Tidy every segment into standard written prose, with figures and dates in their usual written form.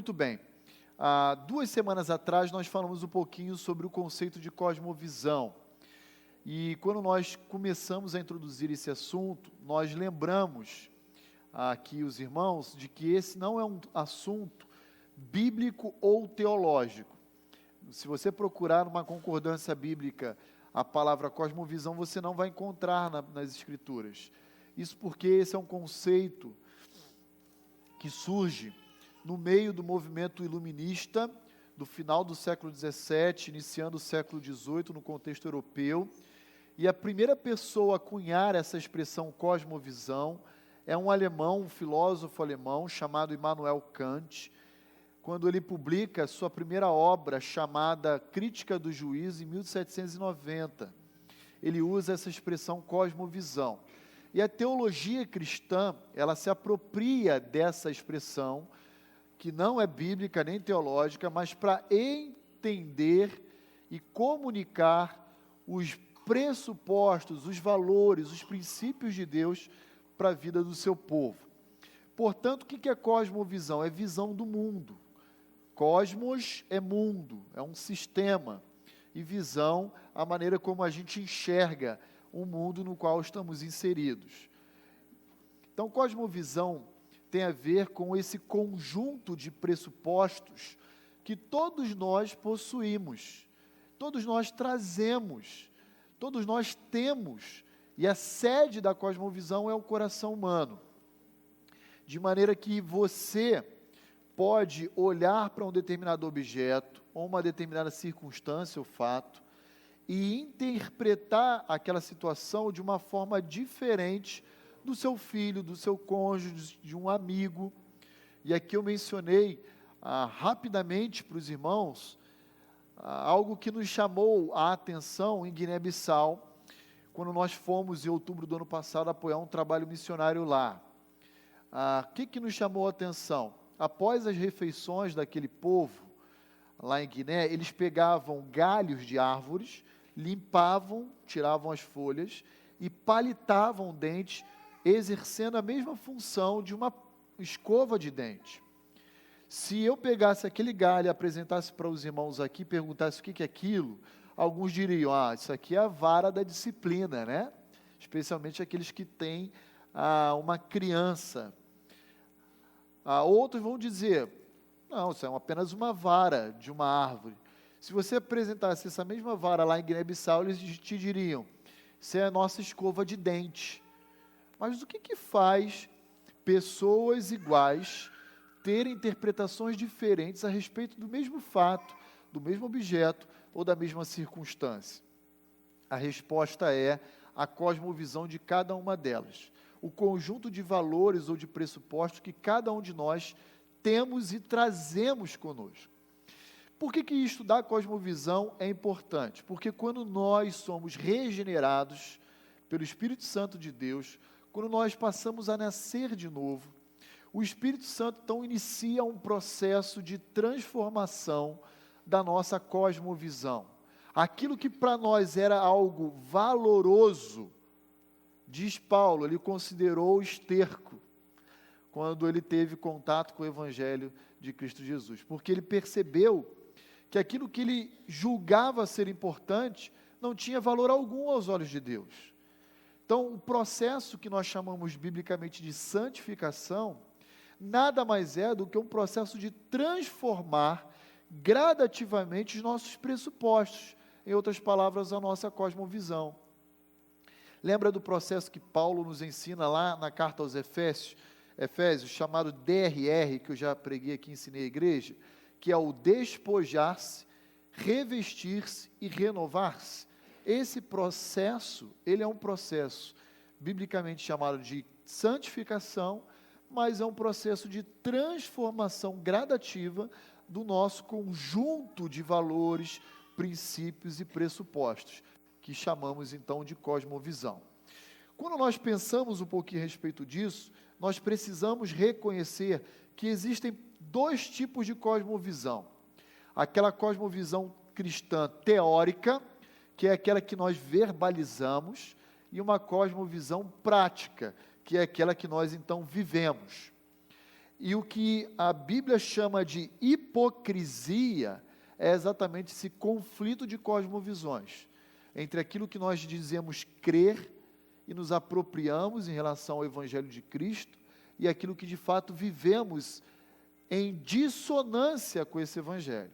Muito bem. Há 2 semanas atrás nós falamos um pouquinho sobre o conceito de cosmovisão. E quando nós começamos a introduzir esse assunto, nós lembramos aqui os irmãos de que esse não é um assunto bíblico ou teológico. Se você procurar numa concordância bíblica a palavra cosmovisão, você não vai encontrar nas Escrituras. Isso porque esse é um conceito que surge no meio do movimento iluminista, do final do século XVII, iniciando o século XVIII, no contexto europeu. E a primeira pessoa a cunhar essa expressão cosmovisão é um alemão, um filósofo alemão, chamado Immanuel Kant, quando ele publica sua primeira obra, chamada Crítica do Juízo, em 1790. Ele usa essa expressão cosmovisão. E a teologia cristã, ela se apropria dessa expressão, que não é bíblica nem teológica, mas para entender e comunicar os pressupostos, os valores, os princípios de Deus para a vida do seu povo. Portanto, o que é cosmovisão? É visão do mundo. Cosmos é mundo, é um sistema. E visão, a maneira como a gente enxerga o mundo no qual estamos inseridos. Então, cosmovisão tem a ver com esse conjunto de pressupostos que todos nós possuímos, todos nós trazemos, todos nós temos, e a sede da cosmovisão é o coração humano. De maneira que você pode olhar para um determinado objeto, ou uma determinada circunstância ou fato, e interpretar aquela situação de uma forma diferente do seu filho, do seu cônjuge, de um amigo. E aqui eu mencionei rapidamente para os irmãos algo que nos chamou a atenção em Guiné-Bissau, quando nós fomos em outubro do ano passado apoiar um trabalho missionário lá. O que nos chamou a atenção? Após as refeições daquele povo, lá em Guiné, eles pegavam galhos de árvores, limpavam, tiravam as folhas e palitavam dentes, exercendo a mesma função de uma escova de dente. Se eu pegasse aquele galho e apresentasse para os irmãos aqui, perguntasse o que é aquilo, alguns diriam, isso aqui é a vara da disciplina, né? Especialmente aqueles que têm uma criança. Outros vão dizer, não, isso é apenas uma vara de uma árvore. Se você apresentasse essa mesma vara lá em Guiné-Bissau, eles te diriam, isso é a nossa escova de dente. Mas o que faz pessoas iguais terem interpretações diferentes a respeito do mesmo fato, do mesmo objeto ou da mesma circunstância? A resposta é a cosmovisão de cada uma delas. O conjunto de valores ou de pressupostos que cada um de nós temos e trazemos conosco. Por que estudar a cosmovisão é importante? Porque quando nós somos regenerados pelo Espírito Santo de Deus, quando nós passamos a nascer de novo, o Espírito Santo então inicia um processo de transformação da nossa cosmovisão. Aquilo que para nós era algo valoroso, diz Paulo, ele considerou esterco, quando ele teve contato com o Evangelho de Cristo Jesus, porque ele percebeu que aquilo que ele julgava ser importante, não tinha valor algum aos olhos de Deus. Então, o processo que nós chamamos biblicamente de santificação, nada mais é do que um processo de transformar gradativamente os nossos pressupostos, em outras palavras, a nossa cosmovisão. Lembra do processo que Paulo nos ensina lá na carta aos Efésios, chamado DRR, que eu já preguei aqui e ensinei à igreja, que é o despojar-se, revestir-se e renovar-se. Esse processo, ele é um processo biblicamente chamado de santificação, mas é um processo de transformação gradativa do nosso conjunto de valores, princípios e pressupostos, que chamamos então de cosmovisão. Quando nós pensamos um pouquinho a respeito disso, nós precisamos reconhecer que existem 2 tipos de cosmovisão. Aquela cosmovisão cristã teórica, que é aquela que nós verbalizamos, e uma cosmovisão prática, que é aquela que nós então vivemos. E o que a Bíblia chama de hipocrisia é exatamente esse conflito de cosmovisões entre aquilo que nós dizemos crer e nos apropriamos em relação ao Evangelho de Cristo e aquilo que de fato vivemos em dissonância com esse Evangelho.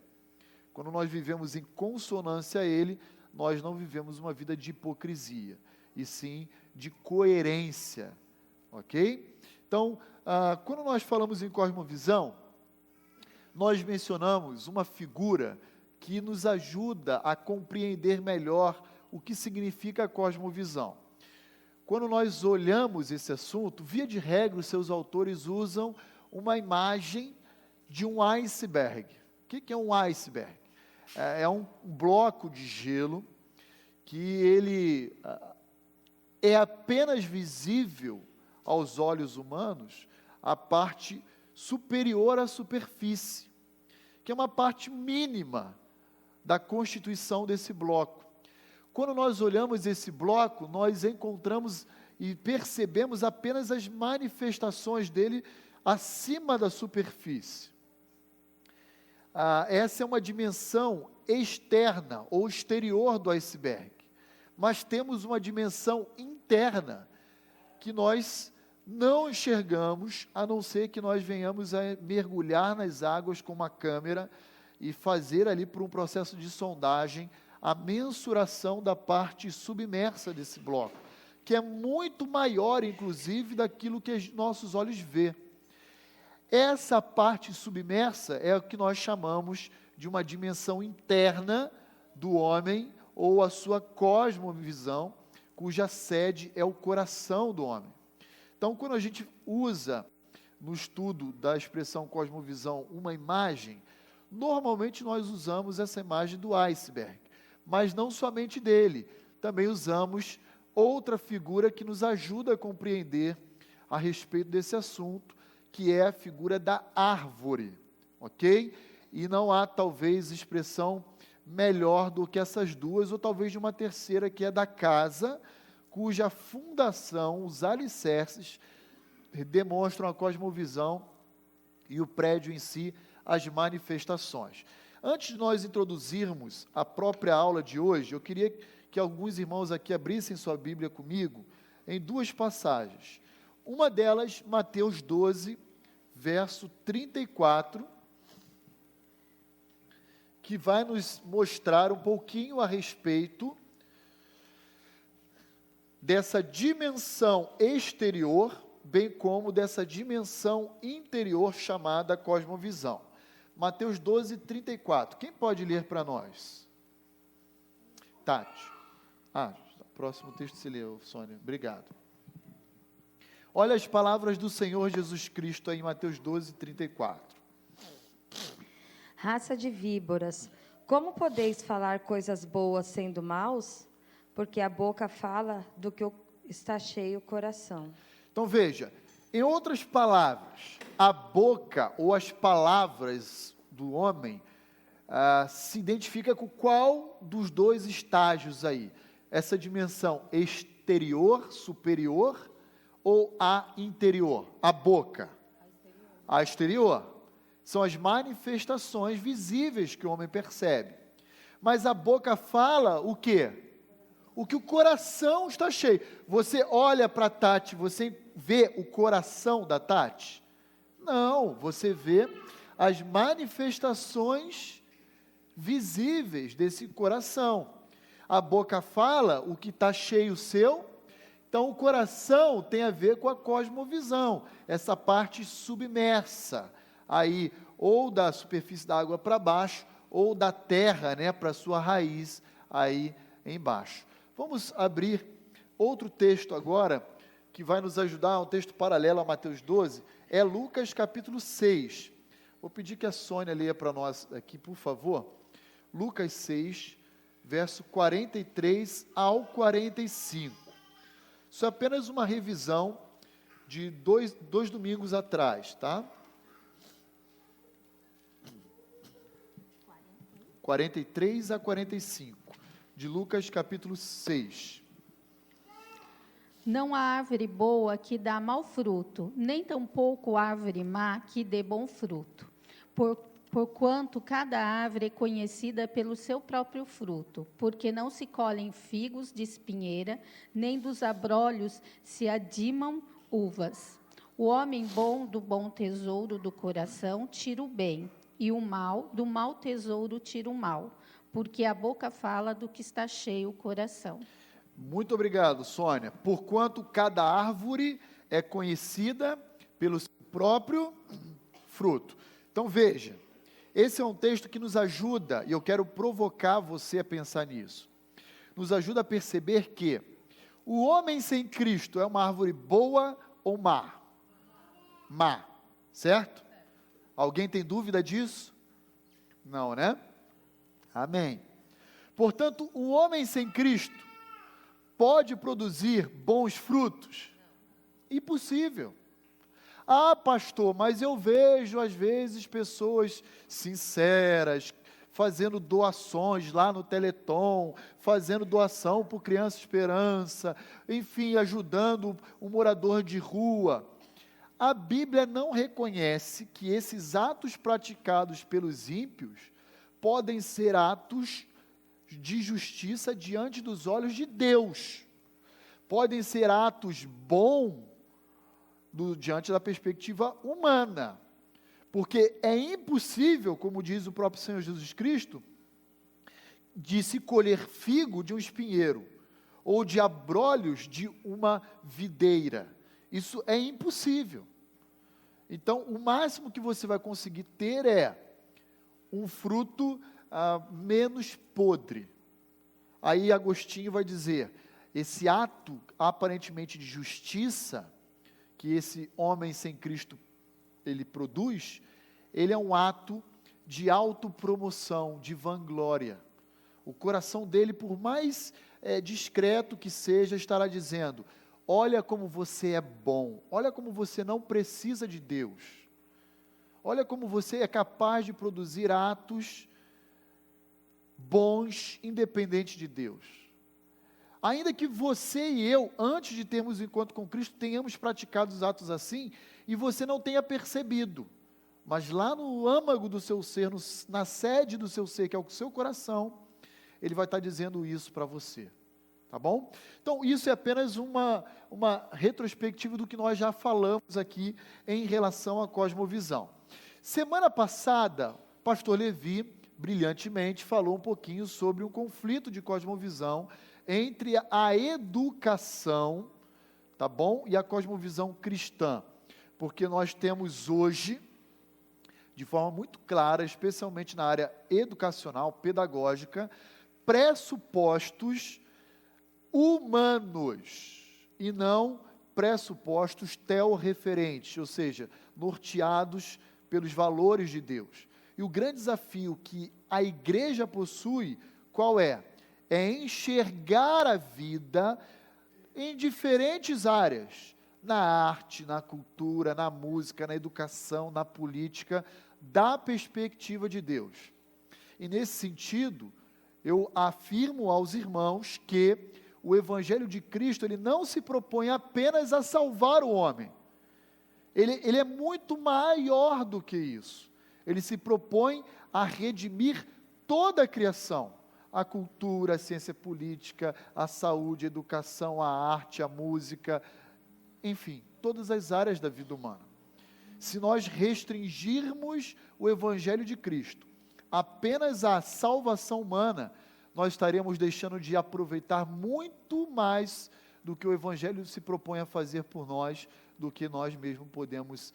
Quando nós vivemos em consonância a ele, nós não vivemos uma vida de hipocrisia, e sim de coerência, ok? Então, quando nós falamos em cosmovisão, nós mencionamos uma figura que nos ajuda a compreender melhor o que significa a cosmovisão. Quando nós olhamos esse assunto, via de regra, os seus autores usam uma imagem de um iceberg. O que é um iceberg? É um bloco de gelo que ele é apenas visível aos olhos humanos a parte superior à superfície, que é uma parte mínima da constituição desse bloco. Quando nós olhamos esse bloco, nós encontramos e percebemos apenas as manifestações dele acima da superfície. Essa é uma dimensão externa ou exterior do iceberg, mas temos uma dimensão interna que nós não enxergamos, a não ser que nós venhamos a mergulhar nas águas com uma câmera e fazer ali por um processo de sondagem a mensuração da parte submersa desse bloco, que é muito maior, inclusive, daquilo que nossos olhos vê. Essa parte submersa é o que nós chamamos de uma dimensão interna do homem, ou a sua cosmovisão, cuja sede é o coração do homem. Então, quando a gente usa no estudo da expressão cosmovisão uma imagem, normalmente nós usamos essa imagem do iceberg, mas não somente dele, também usamos outra figura que nos ajuda a compreender a respeito desse assunto, que é a figura da árvore, ok? E não há talvez expressão melhor do que essas duas, ou talvez de uma terceira, que é da casa, cuja fundação, os alicerces, demonstram a cosmovisão e o prédio em si, as manifestações. Antes de nós introduzirmos a própria aula de hoje, eu queria que alguns irmãos aqui abrissem sua Bíblia comigo em duas passagens. Uma delas, Mateus 12, verso 34, que vai nos mostrar um pouquinho a respeito dessa dimensão exterior, bem como dessa dimensão interior chamada cosmovisão. Mateus 12, 34. Quem pode ler para nós? Tati. Próximo texto se leu, Sônia. Obrigado. Olha as palavras do Senhor Jesus Cristo aí em Mateus 12, 34. Raça de víboras, como podeis falar coisas boas sendo maus? Porque a boca fala do que está cheio o coração. Então veja, em outras palavras, a boca ou as palavras do homem se identifica com qual dos dois estágios aí? Essa dimensão exterior, superior, ou a interior? A boca. A exterior. São as manifestações visíveis que o homem percebe. Mas a boca fala o quê? O que o coração está cheio. Você olha para a Tati, você vê o coração da Tati? Não, você vê as manifestações visíveis desse coração. A boca fala o que está cheio seu. Então, o coração tem a ver com a cosmovisão, essa parte submersa, aí, ou da superfície da água para baixo, ou da terra, né, para a sua raiz, aí embaixo. Vamos abrir outro texto agora, que vai nos ajudar, um texto paralelo a Mateus 12, é Lucas capítulo 6. Vou pedir que a Sônia leia para nós aqui, por favor. Lucas 6, verso 43 ao 45. Isso é apenas uma revisão de dois domingos atrás, tá? 43 a 45, de Lucas capítulo 6. Não há árvore boa que dá mau fruto, nem tampouco árvore má que dê bom fruto. Porquanto cada árvore é conhecida pelo seu próprio fruto, porque não se colhem figos de espinheira, nem dos abrolhos se adimam uvas. O homem bom do bom tesouro do coração tira o bem, e o mal do mau tesouro tira o mal, porque a boca fala do que está cheio o coração. Muito obrigado, Sônia. Porquanto cada árvore é conhecida pelo seu próprio fruto. Então veja, esse é um texto que nos ajuda, e eu quero provocar você a pensar nisso. Nos ajuda a perceber que o homem sem Cristo é uma árvore boa ou má? Má, certo? Alguém tem dúvida disso? Não, né? Amém. Portanto, o homem sem Cristo pode produzir bons frutos? Impossível. Ah, pastor, mas eu vejo às vezes pessoas sinceras, fazendo doações lá no Teleton, fazendo doação por Criança Esperança, enfim, ajudando um morador de rua. A Bíblia não reconhece que esses atos praticados pelos ímpios podem ser atos de justiça diante dos olhos de Deus. Podem ser atos bons diante da perspectiva humana. Porque é impossível, como diz o próprio Senhor Jesus Cristo, de se colher figo de um espinheiro, ou de abrolhos de uma videira. Isso é impossível. Então, o máximo que você vai conseguir ter é um fruto menos podre. Aí Agostinho vai dizer, esse ato aparentemente de justiça, que esse homem sem Cristo ele produz, ele é um ato de autopromoção, de vanglória. O coração dele, por mais discreto que seja, estará dizendo, olha como você é bom, olha como você não precisa de Deus, olha como você é capaz de produzir atos bons, independente de Deus. Ainda que você e eu, antes de termos o encontro com Cristo, tenhamos praticado os atos assim, e você não tenha percebido, mas lá no âmago do seu ser, na sede do seu ser, que é o seu coração, ele vai estar dizendo isso para você, tá bom? Então, isso é apenas uma retrospectiva do que nós já falamos aqui em relação à cosmovisão. Semana passada, o pastor Levi, brilhantemente, falou um pouquinho sobre um conflito de cosmovisão entre a educação, tá bom? E a cosmovisão cristã. Porque nós temos hoje, de forma muito clara, especialmente na área educacional, pedagógica, pressupostos humanos e não pressupostos teorreferentes, ou seja, norteados pelos valores de Deus. E o grande desafio que a igreja possui, qual é? É enxergar a vida em diferentes áreas, na arte, na cultura, na música, na educação, na política, da perspectiva de Deus. E nesse sentido, eu afirmo aos irmãos que o Evangelho de Cristo, ele não se propõe apenas a salvar o homem. Ele é muito maior do que isso. Ele se propõe a redimir toda a criação. A cultura, a ciência política, a saúde, a educação, a arte, a música, enfim, todas as áreas da vida humana. Se nós restringirmos o Evangelho de Cristo apenas à salvação humana, nós estaremos deixando de aproveitar muito mais do que o Evangelho se propõe a fazer por nós, do que nós mesmos podemos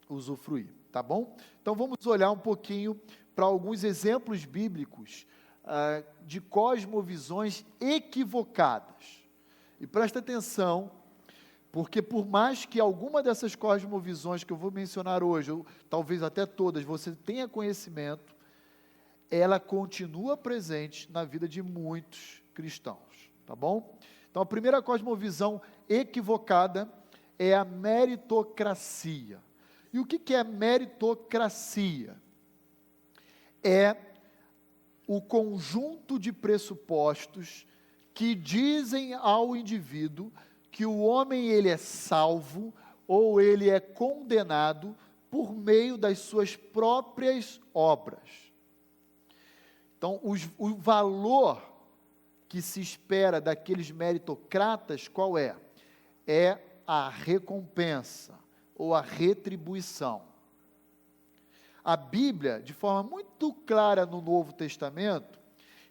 usufruir, tá bom? Então vamos olhar um pouquinho para alguns exemplos bíblicos de cosmovisões equivocadas. E presta atenção, porque por mais que alguma dessas cosmovisões que eu vou mencionar hoje, ou talvez até todas, você tenha conhecimento, ela continua presente na vida de muitos cristãos, tá bom? Então a primeira cosmovisão equivocada é a meritocracia. E o que é meritocracia? É o conjunto de pressupostos que dizem ao indivíduo que o homem ele é salvo ou ele é condenado por meio das suas próprias obras. Então, o valor que se espera daqueles meritocratas, qual é? É a recompensa ou a retribuição. A Bíblia, de forma muito clara no Novo Testamento,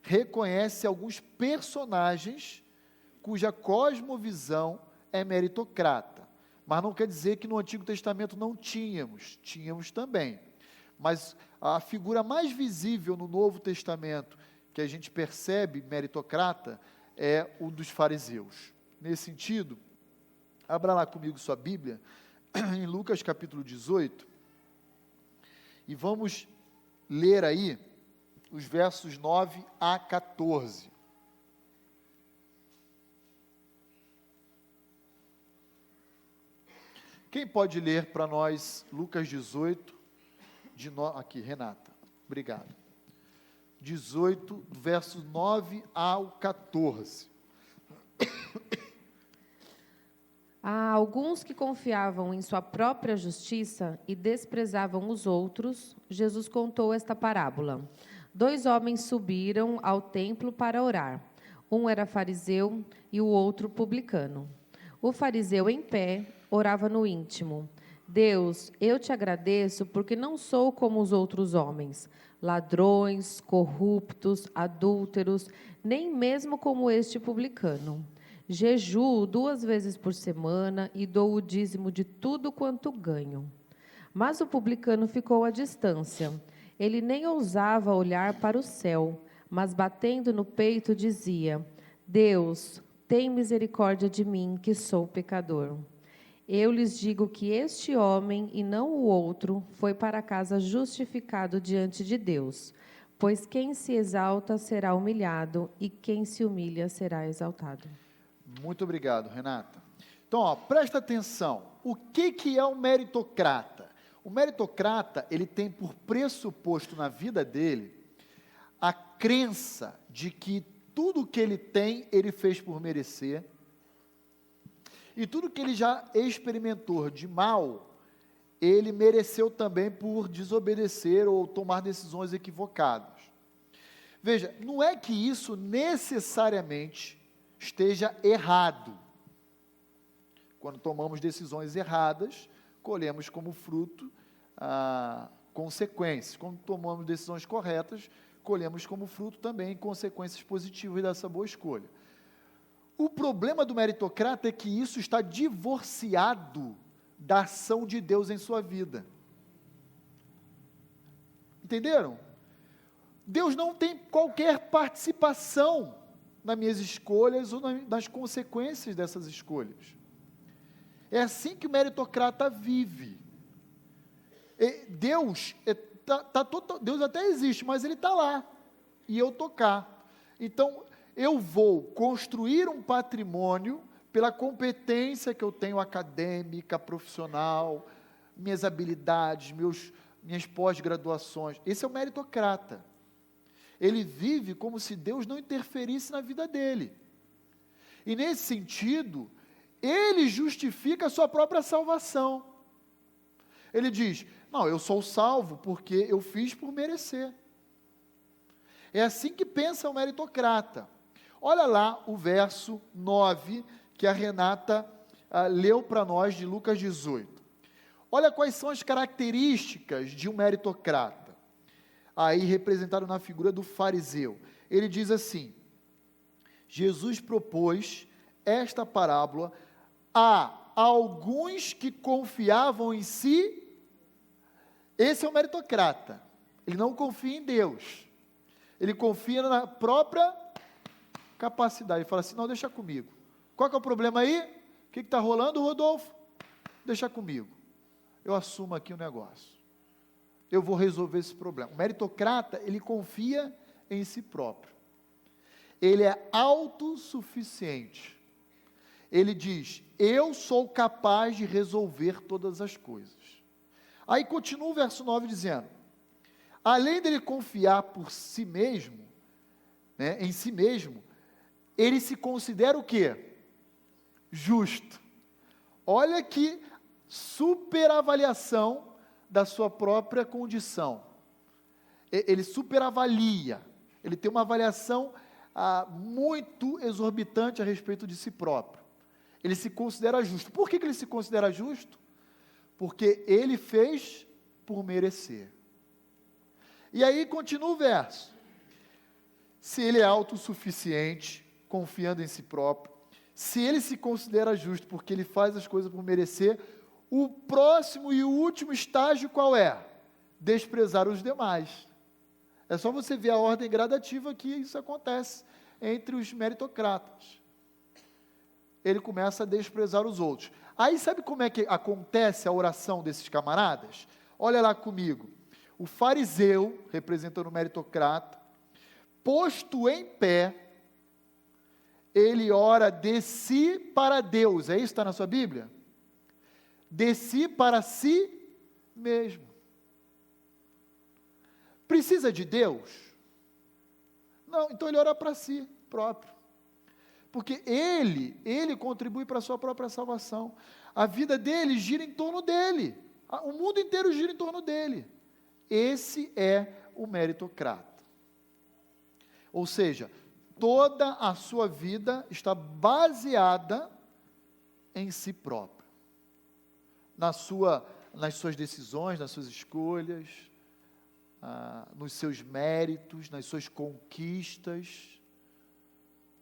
reconhece alguns personagens cuja cosmovisão é meritocrata. Mas não quer dizer que no Antigo Testamento não tínhamos, tínhamos também. Mas a figura mais visível no Novo Testamento, que a gente percebe meritocrata, é o dos fariseus. Nesse sentido, abra lá comigo sua Bíblia, em Lucas capítulo 18, e vamos ler aí os versos 9 a 14. Quem pode ler para nós Lucas 18, aqui, Renata, obrigado. 18, versos 9 ao 14. Há alguns que confiavam em sua própria justiça e desprezavam os outros. Jesus contou esta parábola. 2 homens subiram ao templo para orar. Um era fariseu e o outro publicano. O fariseu, em pé, orava no íntimo: Deus, eu te agradeço porque não sou como os outros homens, ladrões, corruptos, adúlteros, nem mesmo como este publicano. Jejuo 2 vezes por semana e dou o dízimo de tudo quanto ganho. Mas o publicano ficou à distância. Ele nem ousava olhar para o céu, mas batendo no peito dizia: Deus, tem misericórdia de mim, que sou pecador. Eu lhes digo que este homem, e não o outro, foi para casa justificado diante de Deus. Pois quem se exalta será humilhado, e quem se humilha será exaltado. Muito obrigado, Renata. Então, presta atenção. O que é um meritocrata? O meritocrata, ele tem por pressuposto na vida dele a crença de que tudo que ele tem, ele fez por merecer. E tudo que ele já experimentou de mal, ele mereceu também por desobedecer ou tomar decisões equivocadas. Veja, não é que isso necessariamente esteja errado. Quando tomamos decisões erradas, colhemos como fruto consequências. Quando tomamos decisões corretas, colhemos como fruto também consequências positivas dessa boa escolha. O problema do meritocrata é que isso está divorciado da ação de Deus em sua vida. Entenderam? Deus não tem qualquer participação nas minhas escolhas ou nas consequências dessas escolhas. É assim que o meritocrata vive. Deus até existe, mas Ele está lá, e eu estou cá. Então, eu vou construir um patrimônio pela competência que eu tenho acadêmica, profissional, minhas habilidades, minhas pós-graduações. Esse é o meritocrata. Ele vive como se Deus não interferisse na vida dele. E nesse sentido, ele justifica a sua própria salvação. Ele diz: não, eu sou salvo porque eu fiz por merecer. É assim que pensa o meritocrata. Olha lá o verso 9, que a Renata leu para nós de Lucas 18. Olha quais são as características de um meritocrata. Aí representado na figura do fariseu. Ele diz assim: Jesus propôs esta parábola a alguns que confiavam em si. Esse é o meritocrata. Ele não confia em Deus. Ele confia na própria capacidade. Ele fala assim: não, deixa comigo. Qual que é o problema aí? O que está rolando, Rodolfo? Deixa comigo. Eu assumo aqui o negócio. Eu vou resolver esse problema. O meritocrata, ele confia em si próprio. Ele é autossuficiente. Ele diz: eu sou capaz de resolver todas as coisas. Aí continua o verso 9 dizendo: além dele confiar por si mesmo, em si mesmo, ele se considera o quê? Justo. Olha que superavaliação da sua própria condição. Ele superavalia, ele tem uma avaliação muito exorbitante a respeito de si próprio. Ele se considera justo. Por que ele se considera justo? Porque ele fez por merecer. E aí continua o verso. Se ele é autossuficiente, confiando em si próprio, se ele se considera justo porque ele faz as coisas por merecer, o próximo e o último estágio qual é? Desprezar os demais. É só você ver a ordem gradativa que isso acontece entre os meritocratas. Ele começa a desprezar os outros. Aí sabe como é que acontece a oração desses camaradas? Olha lá comigo. O fariseu, representando o meritocrata, posto em pé, ele ora de si para Deus. É isso que está na sua Bíblia? De si para si mesmo. Precisa de Deus? Não, então ele ora para si próprio. Porque ele contribui para a sua própria salvação. A vida dele gira em torno dele. O mundo inteiro gira em torno dele. Esse é o meritocrata. Ou seja, toda a sua vida está baseada em si próprio. Nas suas decisões, nas suas escolhas, nos seus méritos, nas suas conquistas,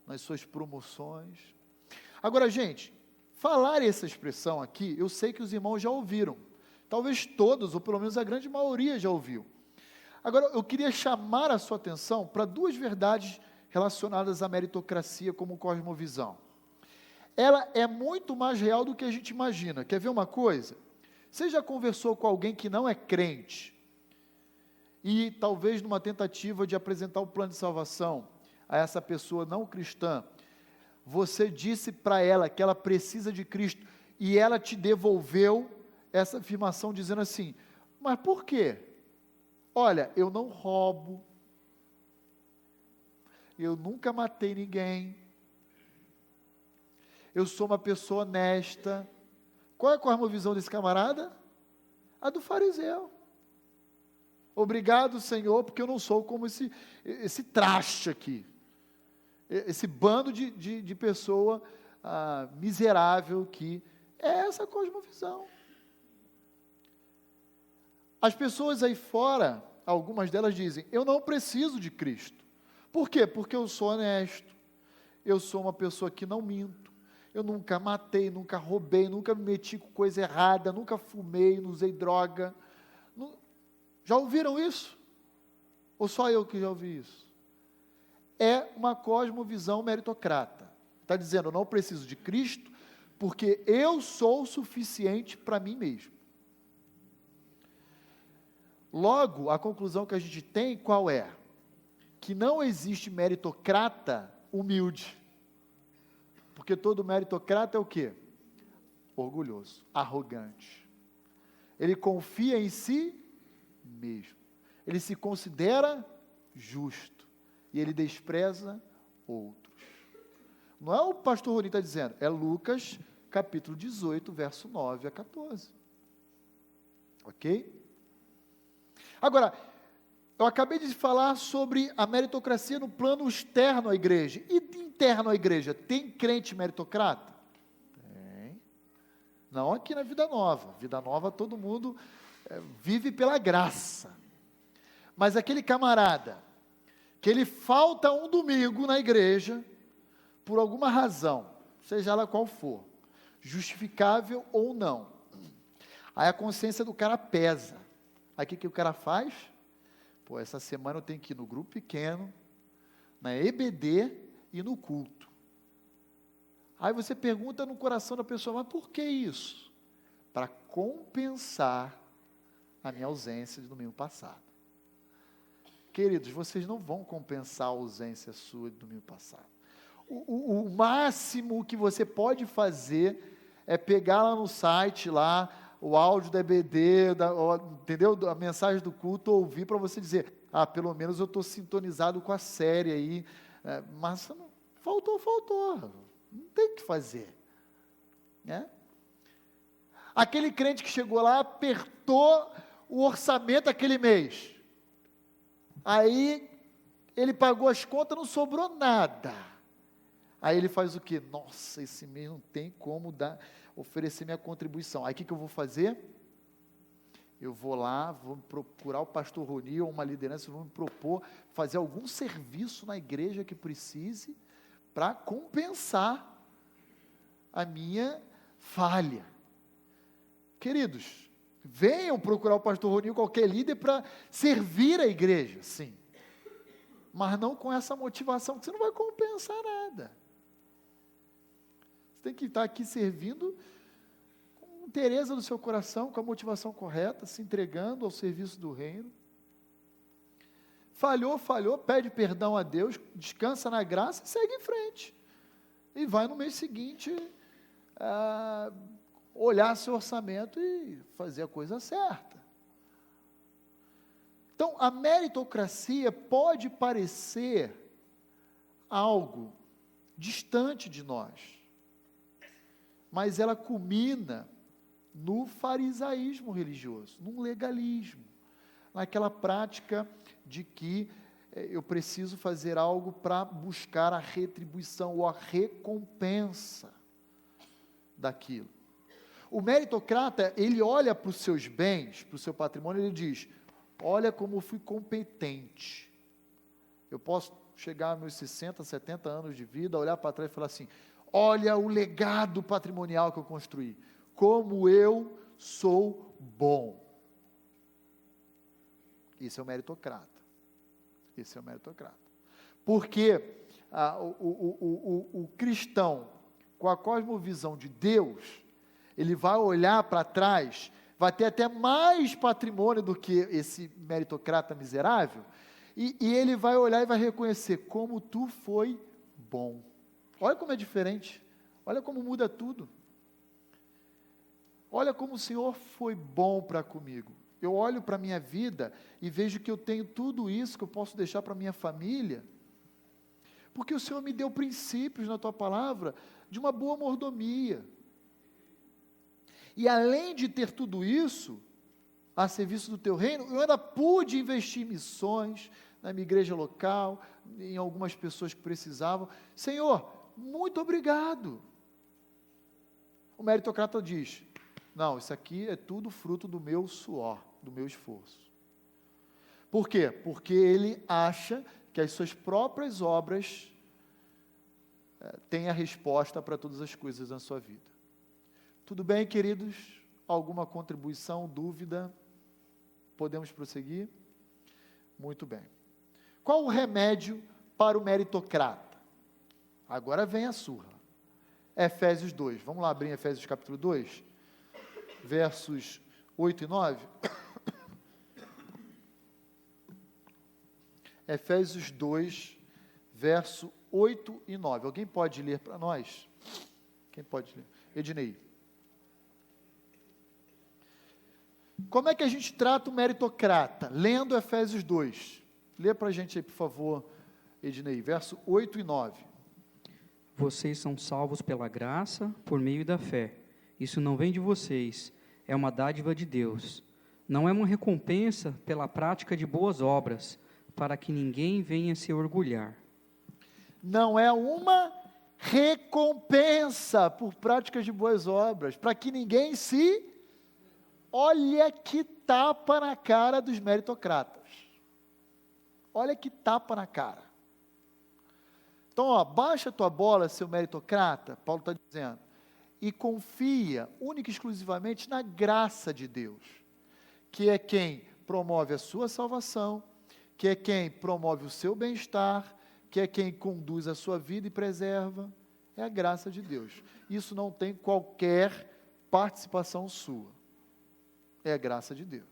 nas suas promoções. Agora, gente, falar essa expressão aqui, eu sei que os irmãos já ouviram. Talvez todos, ou pelo menos a grande maioria já ouviu. Agora, eu queria chamar a sua atenção para duas verdades relacionadas à meritocracia como cosmovisão. Ela é muito mais real do que a gente imagina. Quer ver uma coisa? Você já conversou com alguém que não é crente e talvez numa tentativa de apresentar o plano de salvação a essa pessoa não cristã, você disse para ela que ela precisa de Cristo e ela te devolveu essa afirmação dizendo assim, mas por quê? Olha, eu não roubo, eu nunca matei ninguém, eu sou uma pessoa honesta. Qual é a cosmovisão desse camarada? A do fariseu. Obrigado, Senhor, porque eu não sou como esse traste aqui, esse bando de pessoa miserável que é essa cosmovisão. As pessoas aí fora, algumas delas dizem, eu não preciso de Cristo. Por quê? Porque eu sou honesto, eu sou uma pessoa que não minto, eu nunca matei, nunca roubei, nunca me meti com coisa errada, nunca fumei, não usei droga. Já ouviram isso? Ou só eu que já ouvi isso? É uma cosmovisão meritocrata. Está dizendo, eu não preciso de Cristo, porque eu sou o suficiente para mim mesmo. Logo, a conclusão que a gente tem, qual é? Que não existe meritocrata humilde. Porque todo meritocrata é o quê? Orgulhoso, arrogante. Ele confia em si mesmo. Ele se considera justo. E ele despreza outros. Não é o pastor Rony que está dizendo, é Lucas, capítulo 18, verso 9 a 14. Ok? Agora, eu acabei de falar sobre a meritocracia no plano externo à igreja. E interno à igreja, tem crente meritocrata? Tem. Não aqui na Vida Nova. Vida Nova todo mundo vive pela graça. Mas aquele camarada, que ele falta um domingo na igreja, por alguma razão, seja ela qual for, justificável ou não, aí a consciência do cara pesa. Aí o que o cara faz? Pô, essa semana eu tenho que ir no grupo pequeno, na EBD e no culto. Aí você pergunta no coração da pessoa, mas por que isso? Para compensar a minha ausência de domingo passado. Queridos, vocês não vão compensar a ausência sua de domingo passado. O máximo que você pode fazer é pegar lá no site, lá, o áudio da EBD, entendeu? A mensagem do culto, ouvir para você dizer, pelo menos eu estou sintonizado com a série aí, mas faltou. Não tem o que fazer. Né? Aquele crente que chegou lá, apertou o orçamento aquele mês. Aí, ele pagou as contas, não sobrou nada. Aí ele faz o quê? Nossa, esse mês não tem como oferecer minha contribuição. Aí o que eu vou fazer? Eu vou lá, vou procurar o pastor Roni ou uma liderança, vou me propor fazer algum serviço na igreja que precise para compensar a minha falha. Queridos, venham procurar o pastor Roni ou qualquer líder para servir a igreja, sim. Mas não com essa motivação, que você não vai compensar nada. Você tem que estar aqui servindo com interesse do seu coração, com a motivação correta, se entregando ao serviço do reino. Falhou, pede perdão a Deus, descansa na graça e segue em frente. E vai no mês seguinte olhar seu orçamento e fazer a coisa certa. Então, a meritocracia pode parecer algo distante de nós, mas ela culmina no farisaísmo religioso, num legalismo, naquela prática de que eu preciso fazer algo para buscar a retribuição ou a recompensa daquilo. O meritocrata, ele olha para os seus bens, para o seu patrimônio, ele diz: olha como eu fui competente. Eu posso chegar aos meus 60, 70 anos de vida, olhar para trás e falar assim: olha o legado patrimonial que eu construí, como eu sou bom. Esse é o meritocrata. Esse é o meritocrata. Porque o cristão, com a cosmovisão de Deus, ele vai olhar para trás, vai ter até mais patrimônio do que esse meritocrata miserável, e ele vai olhar e vai reconhecer como tu foi bom. Olha como é diferente, olha como muda tudo. Olha como o Senhor foi bom para comigo. Eu olho para a minha vida e vejo que eu tenho tudo isso que eu posso deixar para a minha família, porque o Senhor me deu princípios na tua palavra de uma boa mordomia. E além de ter tudo isso a serviço do teu reino, eu ainda pude investir em missões, na minha igreja local, em algumas pessoas que precisavam. Senhor, muito obrigado. O meritocrata diz: não, isso aqui é tudo fruto do meu suor, do meu esforço. Por quê? Porque ele acha que as suas próprias obras têm a resposta para todas as coisas na sua vida. Tudo bem, queridos? Alguma contribuição, dúvida? Podemos prosseguir? Muito bem. Qual o remédio para o meritocrata? Agora vem a surra. Efésios 2. Vamos lá abrir Efésios capítulo 2, versos 8 e 9. Efésios 2, verso 8 e 9. Alguém pode ler para nós? Quem pode ler? Ednei. Como é que a gente trata o meritocrata? Lendo Efésios 2. Lê para a gente aí, por favor, Ednei, verso 8 e 9. Vocês são salvos pela graça, por meio da fé. Isso não vem de vocês, é uma dádiva de Deus. Não é uma recompensa pela prática de boas obras, para que ninguém venha se orgulhar. Não é uma recompensa por práticas de boas obras, para que ninguém se... Olha que tapa na cara dos meritocratas. Olha que tapa na cara. Então, baixa a tua bola, seu meritocrata, Paulo está dizendo, e confia única e exclusivamente na graça de Deus, que é quem promove a sua salvação, que é quem promove o seu bem-estar, que é quem conduz a sua vida e preserva. É a graça de Deus. Isso não tem qualquer participação sua. É a graça de Deus.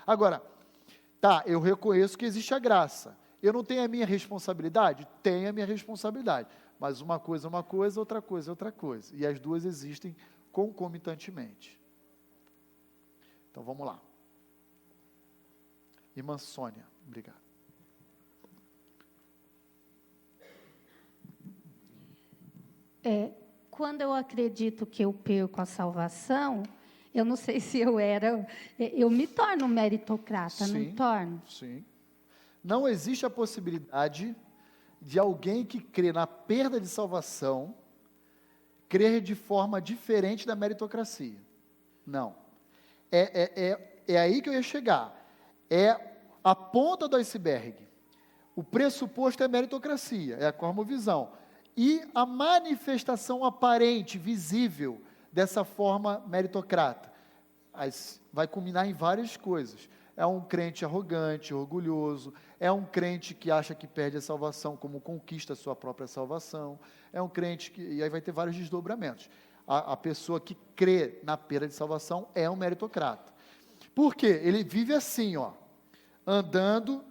Agora, eu reconheço que existe a graça. Eu não tenho a minha responsabilidade? Tenho a minha responsabilidade. Mas uma coisa é uma coisa, outra coisa é outra coisa. E as duas existem concomitantemente. Então, vamos lá. Irmã Sônia, obrigado. Quando eu acredito que eu perco a salvação, eu não sei se eu me torno meritocrata, não me torno? Sim. Não existe a possibilidade de alguém que crê na perda de salvação crer de forma diferente da meritocracia. Não. É aí que eu ia chegar. É a ponta do iceberg. O pressuposto é meritocracia, é a cosmovisão. E a manifestação aparente, visível, dessa forma meritocrata. Vai culminar em várias coisas. É um crente arrogante, orgulhoso, é um crente que acha que perde a salvação como conquista a sua própria salvação, é um crente que, e aí vai ter vários desdobramentos. A pessoa que crê na perda de salvação é um meritocrata. Por quê? Ele vive assim, andando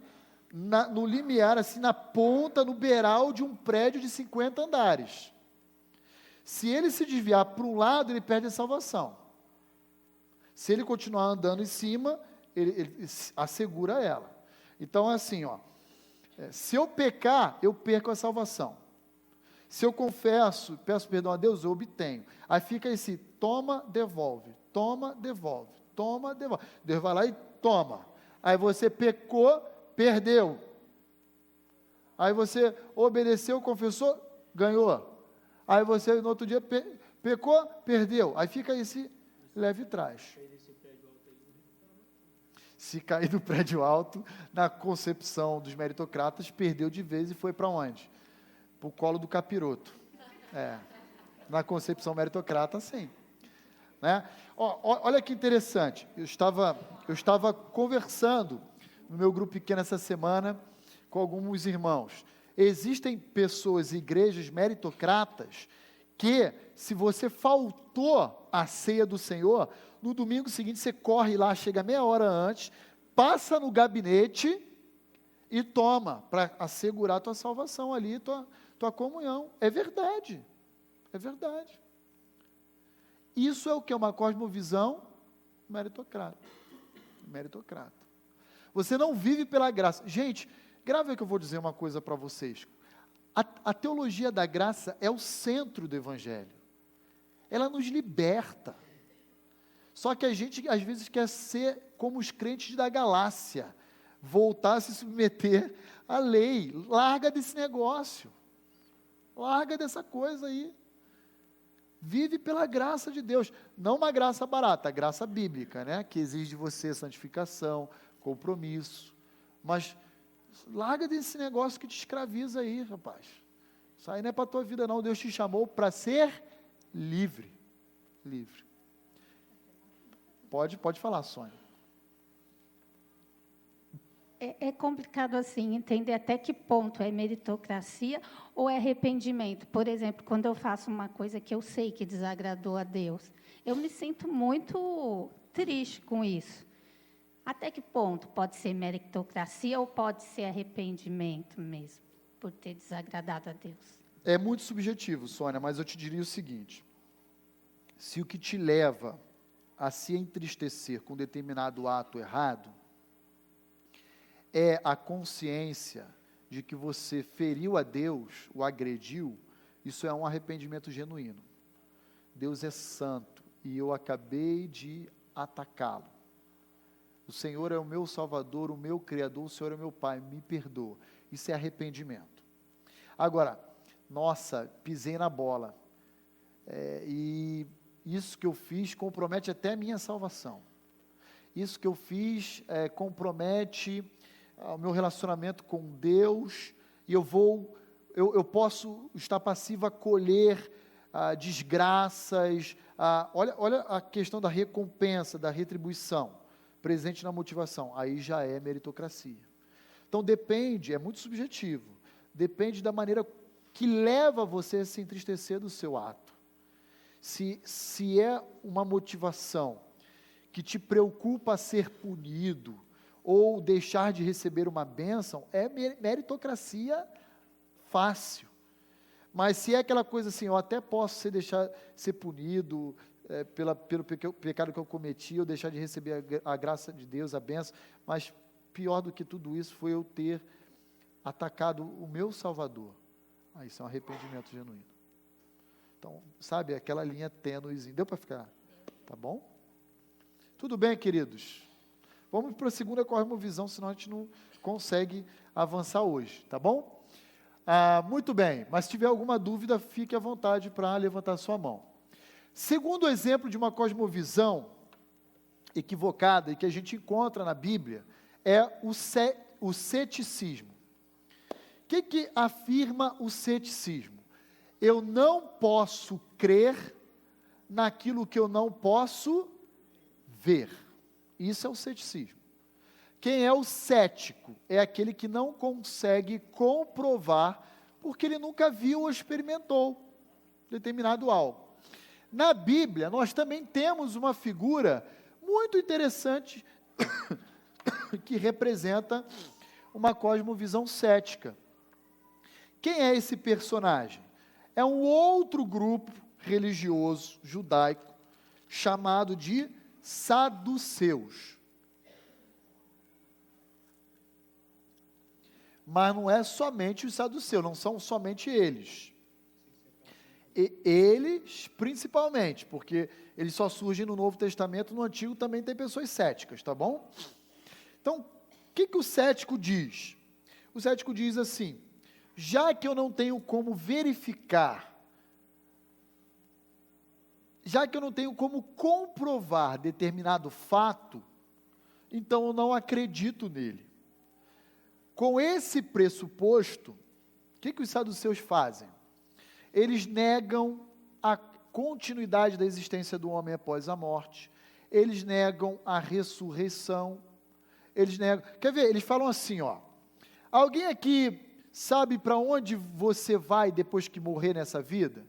no limiar, assim, na ponta, no beiral de um prédio de 50 andares. Se ele se desviar para um lado, ele perde a salvação. Se ele continuar andando em cima, ele assegura ela. Então, assim, se eu pecar, eu perco a salvação. Se eu confesso, peço perdão a Deus, eu obtenho. Aí fica esse toma, devolve, toma, devolve, toma, devolve. Deus vai lá e toma. Aí você pecou, perdeu. Aí você obedeceu, confessou, ganhou. Aí você, no outro dia, pecou, perdeu. Aí fica esse leve trás. Se cair do prédio alto, na concepção dos meritocratas, perdeu de vez e foi para onde? Para o colo do capiroto. Na concepção meritocrata, sim. Né? Olha que interessante, eu estava conversando no meu grupo pequeno essa semana com alguns irmãos. Existem pessoas, igrejas meritocratas, que se você faltou à ceia do Senhor, no domingo seguinte você corre lá, chega meia hora antes, passa no gabinete e toma, para assegurar a tua salvação ali, tua comunhão. É verdade. É verdade. Isso é o que? Uma cosmovisão meritocrata. Meritocrata. Você não vive pela graça. Gente, grave que eu vou dizer uma coisa para vocês. A teologia da graça é o centro do Evangelho. Ela nos liberta. Só que a gente, às vezes, quer ser como os crentes da galáxia. Voltar a se submeter à lei. Larga desse negócio. Larga dessa coisa aí. Vive pela graça de Deus. Não uma graça barata, a graça bíblica, né? Que exige de você santificação, compromisso. Mas larga desse negócio que te escraviza aí, rapaz. Isso aí não é para a tua vida, não. Deus te chamou para ser livre. Livre. Pode falar, Sônia. É complicado assim, entender até que ponto é meritocracia ou é arrependimento. Por exemplo, quando eu faço uma coisa que eu sei que desagradou a Deus, eu me sinto muito triste com isso. Até que ponto pode ser meritocracia ou pode ser arrependimento mesmo, por ter desagradado a Deus? É muito subjetivo, Sônia, mas eu te diria o seguinte: se o que te leva a se entristecer com determinado ato errado é a consciência de que você feriu a Deus, o agrediu, isso é um arrependimento genuíno. Deus é santo e eu acabei de atacá-lo. O Senhor é o meu Salvador, o meu Criador, o Senhor é o meu Pai, me perdoa. Isso é arrependimento. Agora, nossa, pisei na bola. E isso que eu fiz compromete até a minha salvação. Isso que eu fiz compromete o meu relacionamento com Deus, e eu posso estar passivo a colher desgraças. Olha a questão da recompensa, da retribuição, presente na motivação. Aí já é meritocracia. Então depende, é muito subjetivo, depende da maneira que leva você a se entristecer do seu ato. Se é uma motivação que te preocupa a ser punido, ou deixar de receber uma bênção, é meritocracia fácil. Mas se é aquela coisa assim, eu até posso deixar ser punido pelo pecado que eu cometi, eu deixar de receber a graça de Deus, a bênção, mas pior do que tudo isso foi eu ter atacado o meu Salvador. Isso é um arrependimento genuíno. Então, sabe, aquela linha tênuezinha. Deu para ficar? Tá bom? Tudo bem, queridos? Vamos para a segunda cosmovisão, senão a gente não consegue avançar hoje, tá bom? Muito bem, mas se tiver alguma dúvida, fique à vontade para levantar sua mão. Segundo exemplo de uma cosmovisão equivocada e que a gente encontra na Bíblia é o ceticismo. O que afirma o ceticismo? Eu não posso crer naquilo que eu não posso ver. Isso é o ceticismo. Quem é o cético? É aquele que não consegue comprovar, porque ele nunca viu ou experimentou determinado algo. Na Bíblia, nós também temos uma figura muito interessante que representa uma cosmovisão cética. Quem é esse personagem? É um outro grupo religioso judaico chamado de saduceus. Mas não é somente os saduceus, não são somente eles. Eles, principalmente, porque eles só surgem no Novo Testamento, no Antigo também tem pessoas céticas, tá bom? Então, o que o cético diz? O cético diz assim: já que eu não tenho como verificar, já que eu não tenho como comprovar determinado fato, então eu não acredito nele. Com esse pressuposto, o que os saduceus fazem? Eles negam a continuidade da existência do homem após a morte, eles negam a ressurreição, eles negam... Quer ver? Eles falam assim, ó: alguém aqui sabe para onde você vai depois que morrer nessa vida?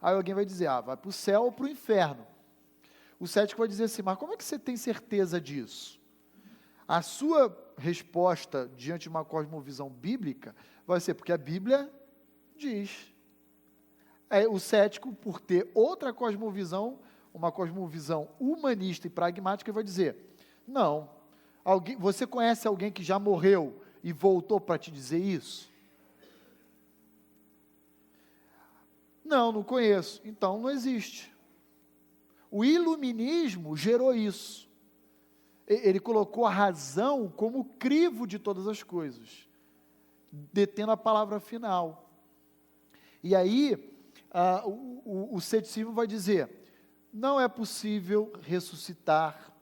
Aí alguém vai dizer, vai para o céu ou para o inferno. O cético vai dizer assim, mas como é que você tem certeza disso? A sua resposta diante de uma cosmovisão bíblica vai ser, porque a Bíblia diz. O cético, por ter outra cosmovisão, uma cosmovisão humanista e pragmática, vai dizer, não, você conhece alguém que já morreu e voltou para te dizer isso? Não conheço. Então não existe. O iluminismo gerou isso. Ele colocou a razão como crivo de todas as coisas, detendo a palavra final. E aí, o ceticismo vai dizer, não é possível ressuscitar.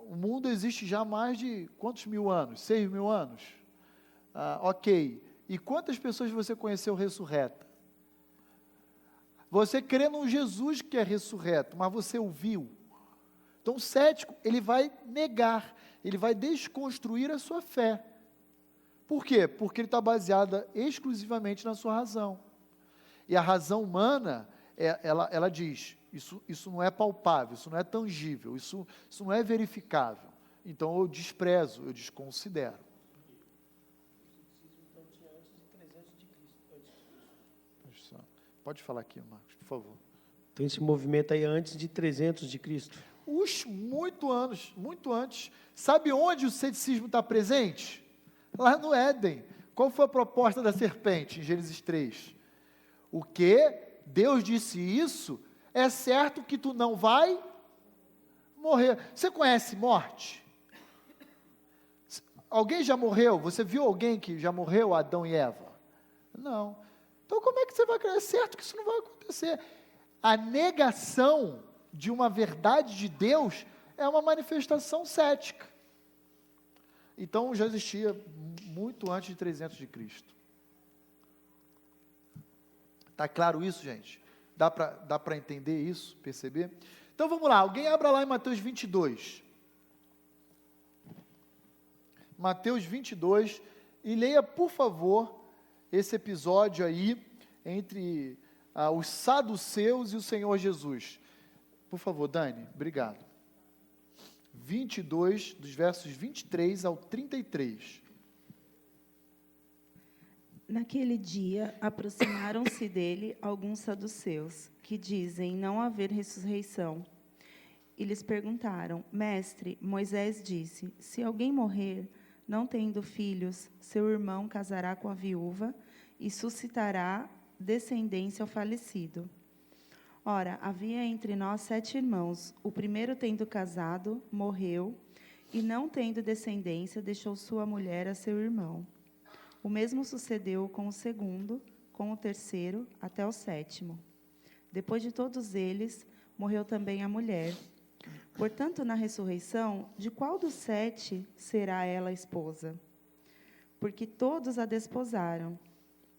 O mundo existe já há mais de quantos mil anos? 6.000 anos? Ok. E quantas pessoas você conheceu ressurreta? Você crê num Jesus que é ressurreto, mas você o viu? Então, o cético, ele vai negar, ele vai desconstruir a sua fé. Por quê? Porque ele está baseado exclusivamente na sua razão. E a razão humana, ela diz, isso não é palpável, isso não é tangível, isso não é verificável. Então, eu desprezo, eu desconsidero. Pode falar aqui, Marcos, por favor. Então, esse movimento aí antes de 300 de Cristo. Muito antes. Sabe onde o ceticismo está presente? Lá no Éden. Qual foi a proposta da serpente, em Gênesis 3? O que? Deus disse isso, é certo que tu não vai morrer. Você conhece morte? Alguém já morreu? Você viu alguém que já morreu, Adão e Eva? Não. Então, como é que você vai crer? É certo que isso não vai acontecer. A negação de uma verdade de Deus é uma manifestação cética. Então, já existia muito antes de 300 de Cristo. Está claro isso, gente? Dá para entender isso, perceber? Então, vamos lá. Alguém abra lá em Mateus 22. Mateus 22. E leia, por favor, esse episódio aí, entre os saduceus e o Senhor Jesus. Por favor, Dani, obrigado. 22, dos versos 23 ao 33. Naquele dia, aproximaram-se dele alguns saduceus, que dizem não haver ressurreição. E lhes perguntaram, mestre, Moisés disse, se alguém morrer, não tendo filhos, seu irmão casará com a viúva e suscitará descendência ao falecido. Ora, havia entre nós 7 irmãos. O primeiro, tendo casado, morreu, e não tendo descendência, deixou sua mulher a seu irmão. O mesmo sucedeu com o segundo, com o terceiro, até o 7º. Depois de todos eles, morreu também a mulher. Portanto, na ressurreição, de qual dos 7 será ela esposa? Porque todos a desposaram.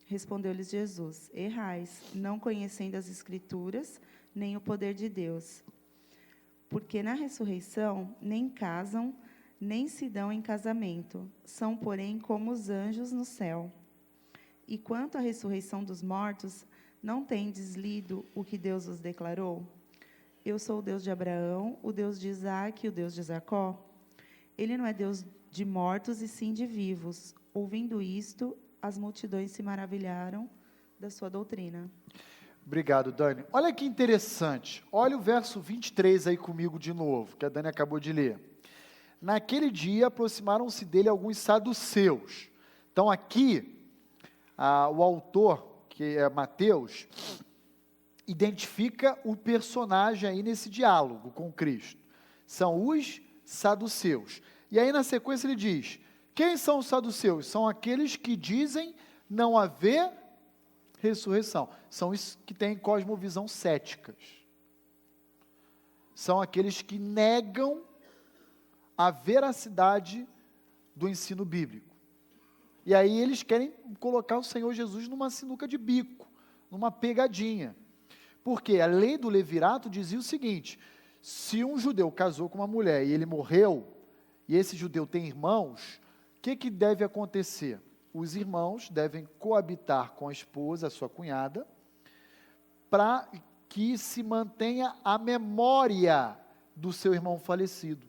Respondeu-lhes Jesus: errais, não conhecendo as Escrituras, nem o poder de Deus. Porque na ressurreição nem casam, nem se dão em casamento. São, porém, como os anjos no céu. E quanto à ressurreição dos mortos, não tendes lido o que Deus vos declarou? Eu sou o Deus de Abraão, o Deus de Isaque e o Deus de Jacó. Ele não é Deus de mortos, e sim de vivos. Ouvindo isto, as multidões se maravilharam da sua doutrina. Obrigado, Dani. Olha que interessante. Olha o verso 23 aí comigo de novo, que a Dani acabou de ler. Naquele dia, aproximaram-se dele alguns saduceus. Então, aqui, o autor, que é Mateus, identifica o personagem aí nesse diálogo com Cristo. São os saduceus. E aí, na sequência, ele diz: quem são os saduceus? São aqueles que dizem não haver ressurreição. São os que têm cosmovisão céticas. São aqueles que negam a veracidade do ensino bíblico. E aí eles querem colocar o Senhor Jesus numa sinuca de bico, numa pegadinha. Porque a lei do levirato dizia o seguinte: se um judeu casou com uma mulher e ele morreu, e esse judeu tem irmãos, o que deve acontecer? Os irmãos devem coabitar com a esposa, a sua cunhada, para que se mantenha a memória do seu irmão falecido.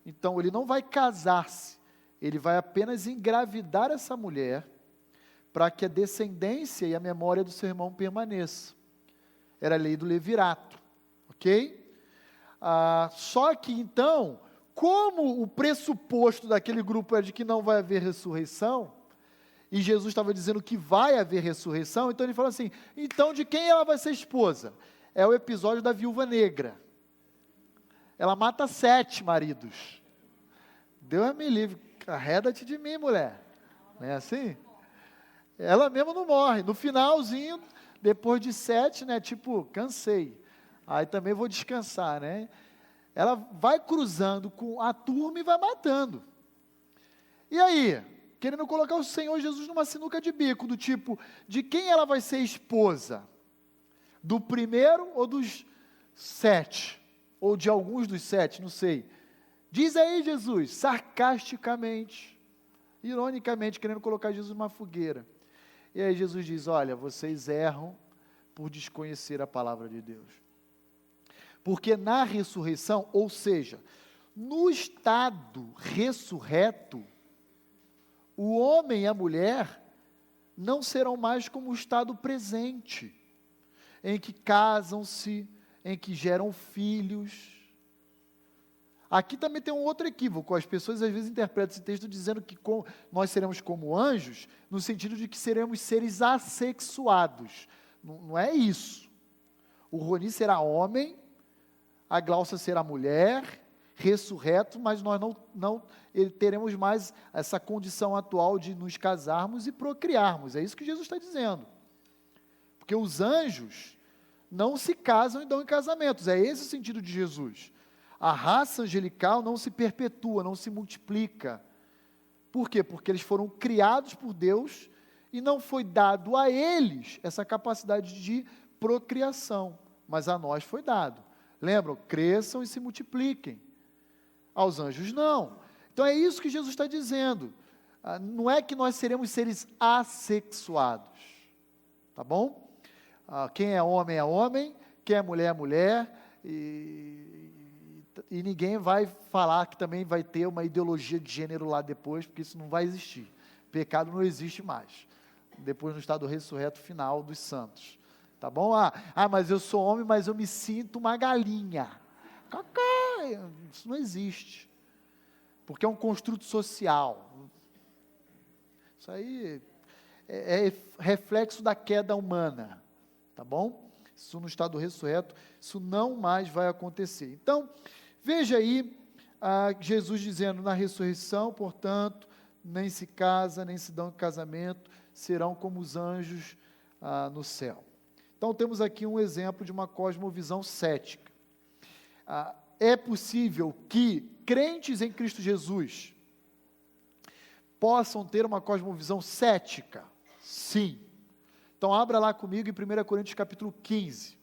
Então, ele não vai casar-se, ele vai apenas engravidar essa mulher, para que a descendência e a memória do seu irmão permaneça. Era a lei do levirato, ok? Só que, então, como o pressuposto daquele grupo é de que não vai haver ressurreição, e Jesus estava dizendo que vai haver ressurreição, então ele fala assim: então de quem ela vai ser esposa? É o episódio da viúva negra. Ela mata 7 maridos. Deus me livre, arreda-te de mim, mulher. Não é assim? Ela mesma não morre. No finalzinho, depois de 7, né, tipo, cansei. Aí também vou descansar, né? Ela vai cruzando com a turma e vai matando. E aí, querendo colocar o Senhor Jesus numa sinuca de bico, do tipo, de quem ela vai ser esposa? Do primeiro ou dos 7? Ou de alguns dos 7, não sei. Diz aí, Jesus, sarcasticamente, ironicamente, querendo colocar Jesus numa fogueira. E aí Jesus diz: olha, vocês erram por desconhecer a palavra de Deus. Porque na ressurreição, ou seja, no estado ressurreto, o homem e a mulher não serão mais como o estado presente, em que casam-se, em que geram filhos. Aqui também tem um outro equívoco. As pessoas às vezes interpretam esse texto dizendo que nós seremos como anjos, no sentido de que seremos seres assexuados. Não é isso. O Roni será homem, a Glaucia será mulher, ressurreto, mas nós não teremos mais essa condição atual de nos casarmos e procriarmos. É isso que Jesus está dizendo. Porque os anjos não se casam e dão em casamentos. É esse o sentido de Jesus. A raça angelical não se perpetua, não se multiplica. Por quê? Porque eles foram criados por Deus e não foi dado a eles essa capacidade de procriação, mas a nós foi dado. Lembram? Cresçam e se multipliquem. Aos anjos não. Então é isso que Jesus está dizendo. Não é que nós seremos seres assexuados. Tá bom? Quem é homem, quem é mulher, e ninguém vai falar que também vai ter uma ideologia de gênero lá depois, porque isso não vai existir. Pecado não existe mais. Depois no estado ressurreto final dos santos. Tá bom? Mas eu sou homem, mas eu me sinto uma galinha. Isso não existe. Porque é um construto social. Isso aí é reflexo da queda humana, tá bom? Isso no estado ressurreto, isso não mais vai acontecer. Então, veja aí, Jesus dizendo, na ressurreição, portanto, nem se casa, nem se dão em casamento, serão como os anjos no céu. Então, temos aqui um exemplo de uma cosmovisão cética. É possível que crentes em Cristo Jesus possam ter uma cosmovisão cética? Sim. Então, abra lá comigo em 1 Coríntios capítulo 15,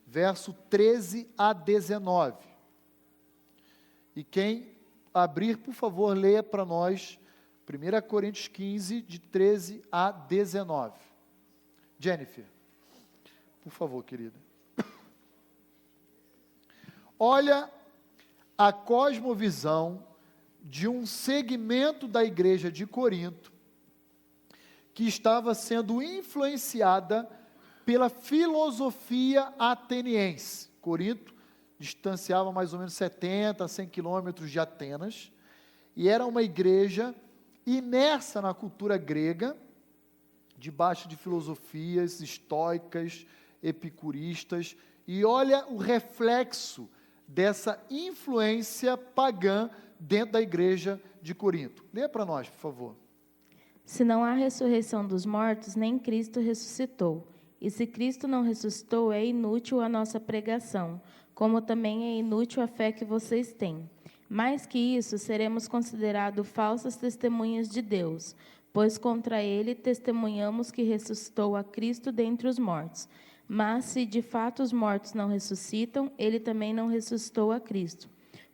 verso 13 a 19. E quem abrir, por favor, leia para nós 1 Coríntios 15, de 13 a 19. Jennifer, por favor, querida. Olha a cosmovisão de um segmento da igreja de Corinto que estava sendo influenciada pela filosofia ateniense. Corinto distanciava mais ou menos 70 a 100 quilômetros de Atenas, e era uma igreja imersa na cultura grega, debaixo de filosofias estoicas, epicuristas, e olha o reflexo dessa influência pagã dentro da igreja de Corinto. Leia para nós, por favor. Se não há ressurreição dos mortos, nem Cristo ressuscitou. E se Cristo não ressuscitou, é inútil a nossa pregação, como também é inútil a fé que vocês têm. Mais que isso, seremos considerados falsas testemunhas de Deus, pois contra ele testemunhamos que ressuscitou a Cristo dentre os mortos. Mas se de fato os mortos não ressuscitam, ele também não ressuscitou a Cristo.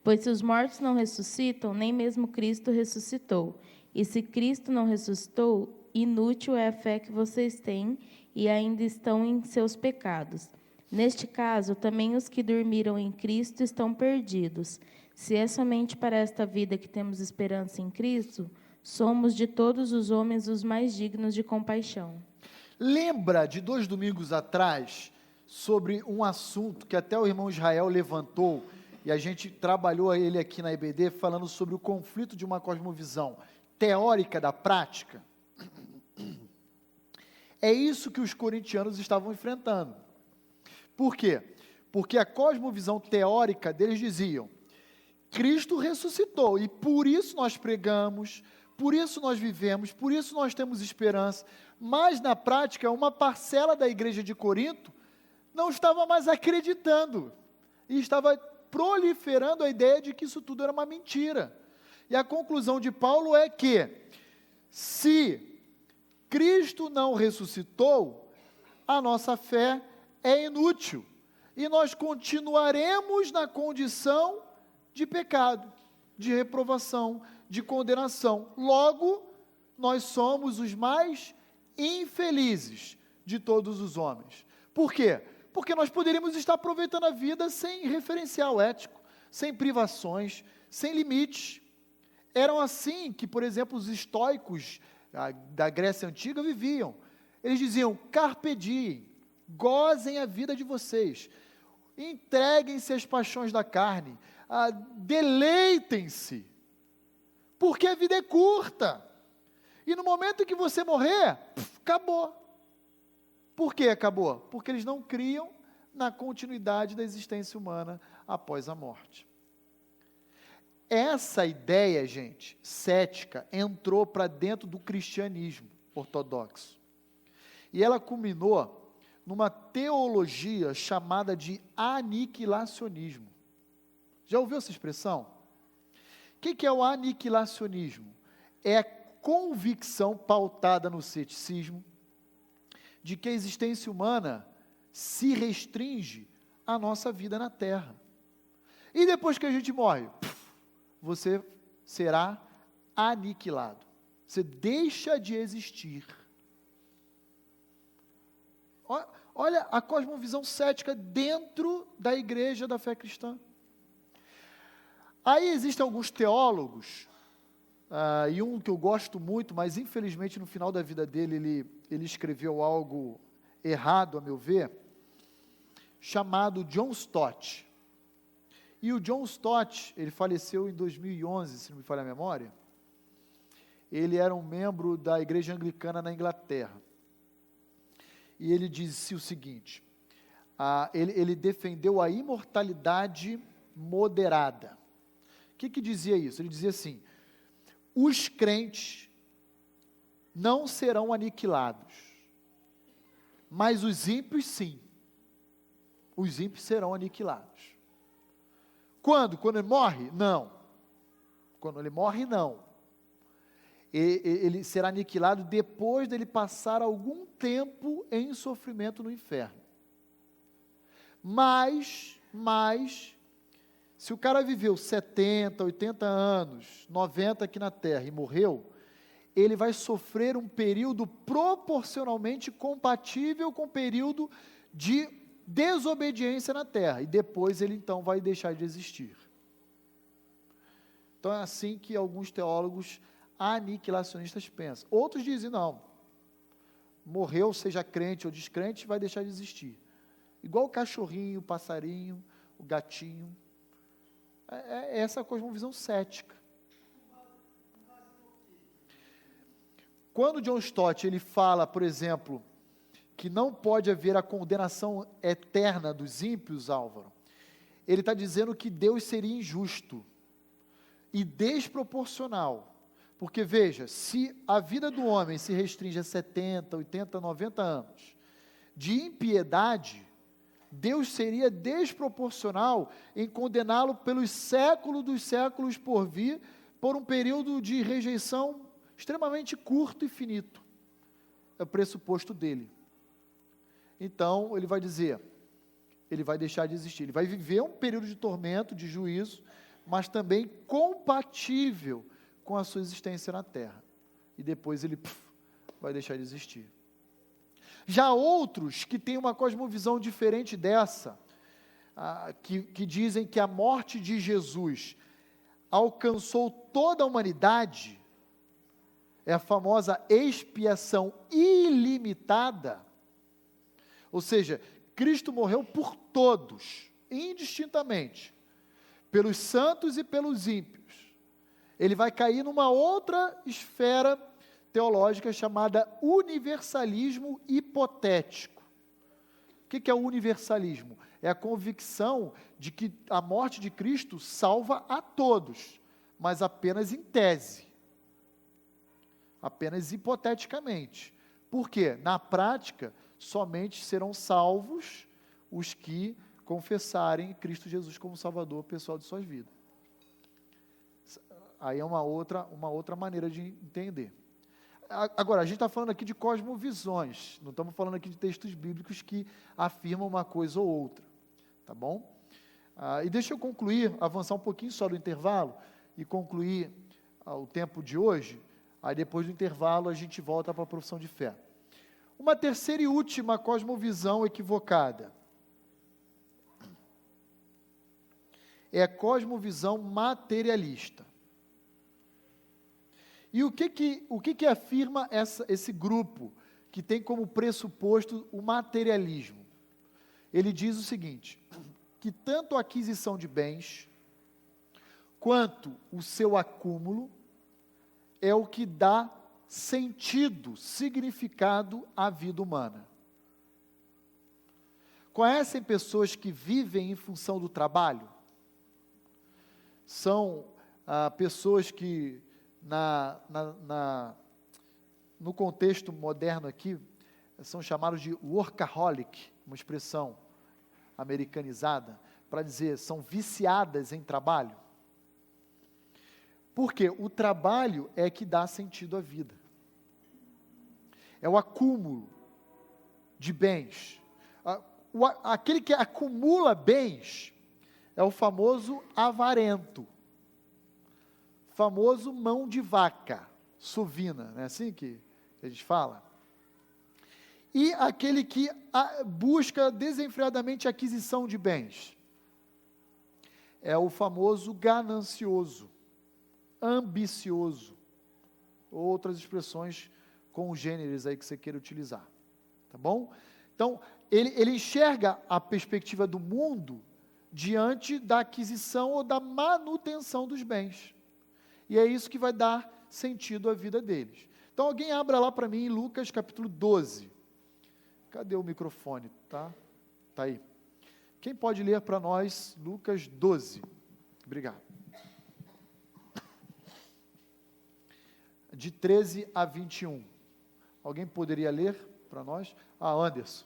Pois se os mortos não ressuscitam, nem mesmo Cristo ressuscitou. E se Cristo não ressuscitou, inútil é a fé que vocês têm e ainda estão em seus pecados. Neste caso, também os que dormiram em Cristo estão perdidos. Se é somente para esta vida que temos esperança em Cristo, somos de todos os homens os mais dignos de compaixão. Lembra de 2 domingos atrás, sobre um assunto que até o irmão Israel levantou, e a gente trabalhou ele aqui na IBD, falando sobre o conflito de uma cosmovisão teórica da prática? É isso que os corintianos estavam enfrentando. Por quê? Porque a cosmovisão teórica deles diziam, Cristo ressuscitou, e por isso nós pregamos, por isso nós vivemos, por isso nós temos esperança, mas na prática uma parcela da igreja de Corinto não estava mais acreditando, e estava proliferando a ideia de que isso tudo era uma mentira. E a conclusão de Paulo é que, se Cristo não ressuscitou, a nossa fé é inútil, e nós continuaremos na condição de pecado, de reprovação, de condenação. Logo, nós somos os mais infelizes de todos os homens. Por quê? Porque nós poderíamos estar aproveitando a vida sem referencial ético, sem privações, sem limites. Eram assim que, por exemplo, os estoicos da Grécia Antiga viviam. Eles diziam, carpe diem, gozem a vida de vocês, entreguem-se às paixões da carne, deleitem-se, porque a vida é curta, e no momento em que você morrer, acabou. Por que acabou? Porque eles não criam na continuidade da existência humana após a morte. Essa ideia, gente, cética, entrou para dentro do cristianismo ortodoxo. E ela culminou numa teologia chamada de aniquilacionismo. Já ouviu essa expressão? O que é o aniquilacionismo? É a convicção pautada no ceticismo de que a existência humana se restringe à nossa vida na Terra. E depois que a gente morre, você será aniquilado. Você deixa de existir. Olha a cosmovisão cética dentro da igreja da fé cristã. Aí existem alguns teólogos, e um que eu gosto muito, mas infelizmente no final da vida dele ele escreveu algo errado, a meu ver, chamado John Stott. E o John Stott, ele faleceu em 2011, se não me falha a memória. ele era um membro da igreja anglicana na Inglaterra. E ele disse o seguinte, ele defendeu a imortalidade moderada. O que dizia isso? Ele dizia assim, os crentes não serão aniquilados, mas os ímpios sim. Os ímpios serão aniquilados. Quando? Quando ele morre? Não. Quando ele morre, não. Ele será aniquilado depois dele passar algum tempo em sofrimento no inferno. Mas, se o cara viveu 70, 80 anos, 90 aqui na terra e morreu, ele vai sofrer um período proporcionalmente compatível com o período de desobediência na terra, e depois ele então vai deixar de existir. Então é assim que alguns teólogos aniquilacionistas pensam. Outros dizem, não, morreu, seja crente ou descrente, vai deixar de existir. Igual o cachorrinho, o passarinho, o gatinho. É essa cosmovisão cética. Quando John Stott ele fala, por exemplo, que não pode haver a condenação eterna dos ímpios, Álvaro, ele está dizendo que Deus seria injusto e desproporcional. Porque, veja, se a vida do homem se restringe a 70, 80, 90 anos de impiedade, Deus seria desproporcional em condená-lo pelos séculos dos séculos por vir, por um período de rejeição extremamente curto e finito. É o pressuposto dele. Então, ele vai dizer, ele vai deixar de existir. Ele vai viver um período de tormento, de juízo, mas também compatível com a sua existência na terra. E depois ele vai deixar de existir. Já outros que têm uma cosmovisão diferente dessa, que dizem que a morte de Jesus alcançou toda a humanidade, é a famosa expiação ilimitada, ou seja, Cristo morreu por todos, indistintamente, pelos santos e pelos ímpios. Ele vai cair numa outra esfera teológica chamada universalismo hipotético. O que é o universalismo? É a convicção de que a morte de Cristo salva a todos, mas apenas em tese, apenas hipoteticamente. Por quê? Na prática, somente serão salvos os que confessarem Cristo Jesus como Salvador pessoal de suas vidas. Aí é uma outra maneira de entender. Agora, a gente está falando aqui de cosmovisões, não estamos falando aqui de textos bíblicos que afirmam uma coisa ou outra, tá bom? E deixa eu concluir, avançar um pouquinho só do intervalo, e concluir o tempo de hoje, aí depois do intervalo a gente volta para a profissão de fé. Uma terceira e última cosmovisão equivocada é a cosmovisão materialista. E o que afirma esse grupo que tem como pressuposto o materialismo? Ele diz o seguinte, que tanto a aquisição de bens, quanto o seu acúmulo, é o que dá sentido, significado à vida humana. Conhecem pessoas que vivem em função do trabalho? São pessoas que no contexto moderno aqui, são chamados de workaholic, uma expressão americanizada, para dizer, são viciadas em trabalho. Porque o trabalho é que dá sentido à vida. É o acúmulo de bens. Aquele que acumula bens é o famoso avarento. Famoso mão de vaca, sovina, não é assim que a gente fala? E aquele que busca desenfreadamente a aquisição de bens, é o famoso ganancioso, ambicioso, outras expressões congêneres aí que você queira utilizar, tá bom? Então, ele enxerga a perspectiva do mundo diante da aquisição ou da manutenção dos bens. E é isso que vai dar sentido à vida deles. Então, alguém abra lá para mim em Lucas capítulo 12. Cadê o microfone? Tá aí. Quem pode ler para nós Lucas 12? Obrigado. De 13 a 21. Alguém poderia ler para nós? Anderson.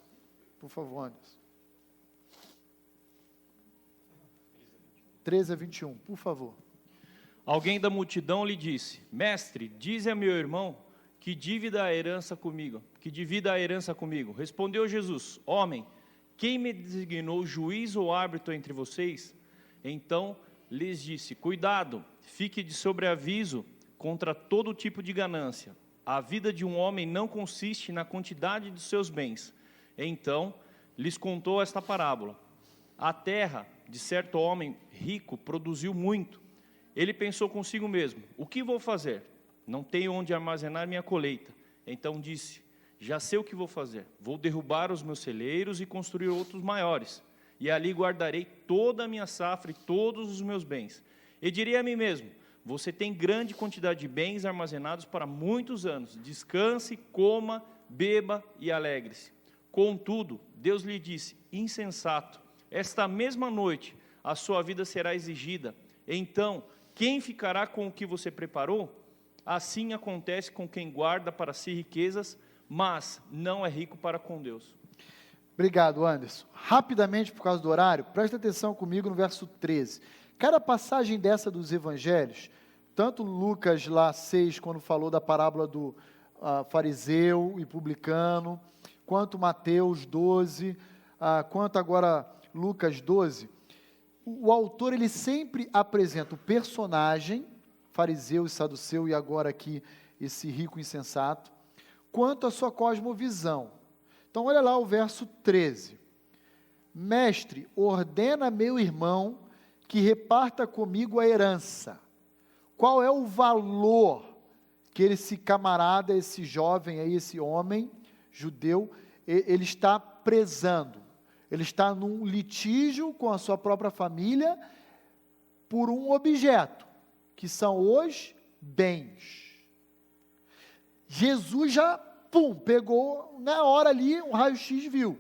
Por favor, Anderson. 13 a 21, por favor. Alguém da multidão lhe disse: Mestre, dize a meu irmão que divida a herança comigo. Respondeu Jesus: Homem, quem me designou juiz ou árbitro entre vocês? Então lhes disse: Cuidado, fique de sobreaviso contra todo tipo de ganância. A vida de um homem não consiste na quantidade de seus bens. Então lhes contou esta parábola. A terra de certo homem rico produziu muito. Ele pensou consigo mesmo: o que vou fazer? Não tenho onde armazenar minha colheita. Então disse: já sei o que vou fazer. Vou derrubar os meus celeiros e construir outros maiores. E ali guardarei toda a minha safra e todos os meus bens. E direi a mim mesmo: você tem grande quantidade de bens armazenados para muitos anos. Descanse, coma, beba e alegre-se. Contudo, Deus lhe disse: insensato, esta mesma noite a sua vida será exigida. Então, quem ficará com o que você preparou? Assim acontece com quem guarda para si riquezas, mas não é rico para com Deus. Obrigado, Anderson. Rapidamente, por causa do horário, presta atenção comigo no verso 13. Cada passagem dessa dos evangelhos, tanto Lucas lá 6, quando falou da parábola do fariseu e publicano, quanto Mateus 12, quanto agora Lucas 12, o autor ele sempre apresenta o personagem, fariseu e saduceu, e agora aqui esse rico insensato, quanto a sua cosmovisão. Então olha lá o verso 13. Mestre, ordena meu irmão que reparta comigo a herança. Qual é o valor que esse camarada, esse jovem aí, esse homem judeu, ele está prezando? Ele está num litígio com a sua própria família por um objeto, que são os bens. Jesus já, pegou na hora ali, um raio-x viu.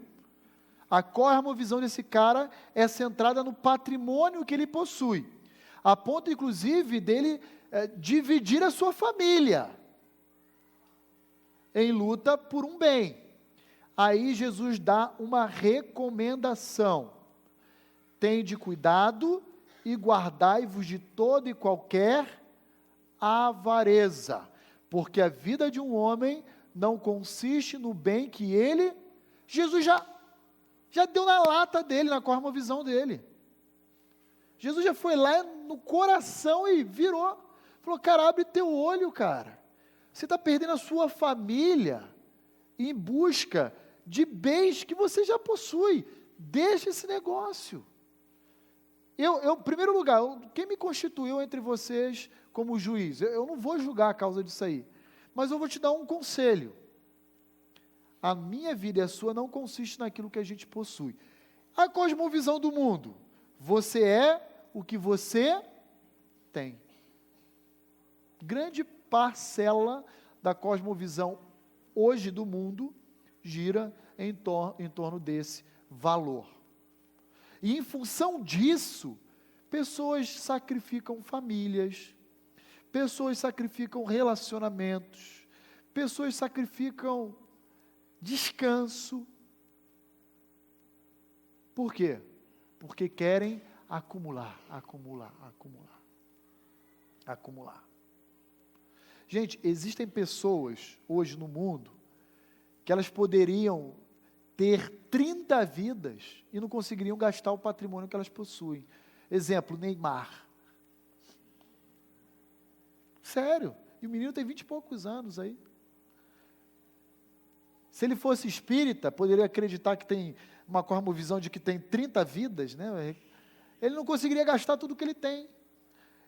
A cosmovisão desse cara é centrada no patrimônio que ele possui, a ponto, inclusive, dele dividir a sua família em luta por um bem. Aí Jesus dá uma recomendação: tende cuidado e guardai-vos de toda e qualquer avareza, porque a vida de um homem não consiste no bem que ele... Jesus já deu na lata dele, na cosmovisão dele. Jesus já foi lá no coração e virou. Falou: cara, abre teu olho, cara. Você está perdendo a sua família em busca de bens que você já possui. Deixa esse negócio. Em primeiro lugar, quem me constituiu entre vocês como juiz? Eu não vou julgar a causa disso aí, mas eu vou te dar um conselho. A minha vida e a sua não consiste naquilo que a gente possui. A cosmovisão do mundo: você é o que você tem. Grande parcela da cosmovisão hoje do mundo gira em torno desse valor. E em função disso, pessoas sacrificam famílias, pessoas sacrificam relacionamentos, pessoas sacrificam descanso. Por quê? Porque querem acumular. Gente, existem pessoas hoje no mundo que elas poderiam ter 30 vidas e não conseguiriam gastar o patrimônio que elas possuem. Exemplo, Neymar. Sério, e o menino tem 20 e poucos anos aí. Se ele fosse espírita, poderia acreditar que tem uma cosmovisão de que tem 30 vidas, né? Ele não conseguiria gastar tudo que ele tem.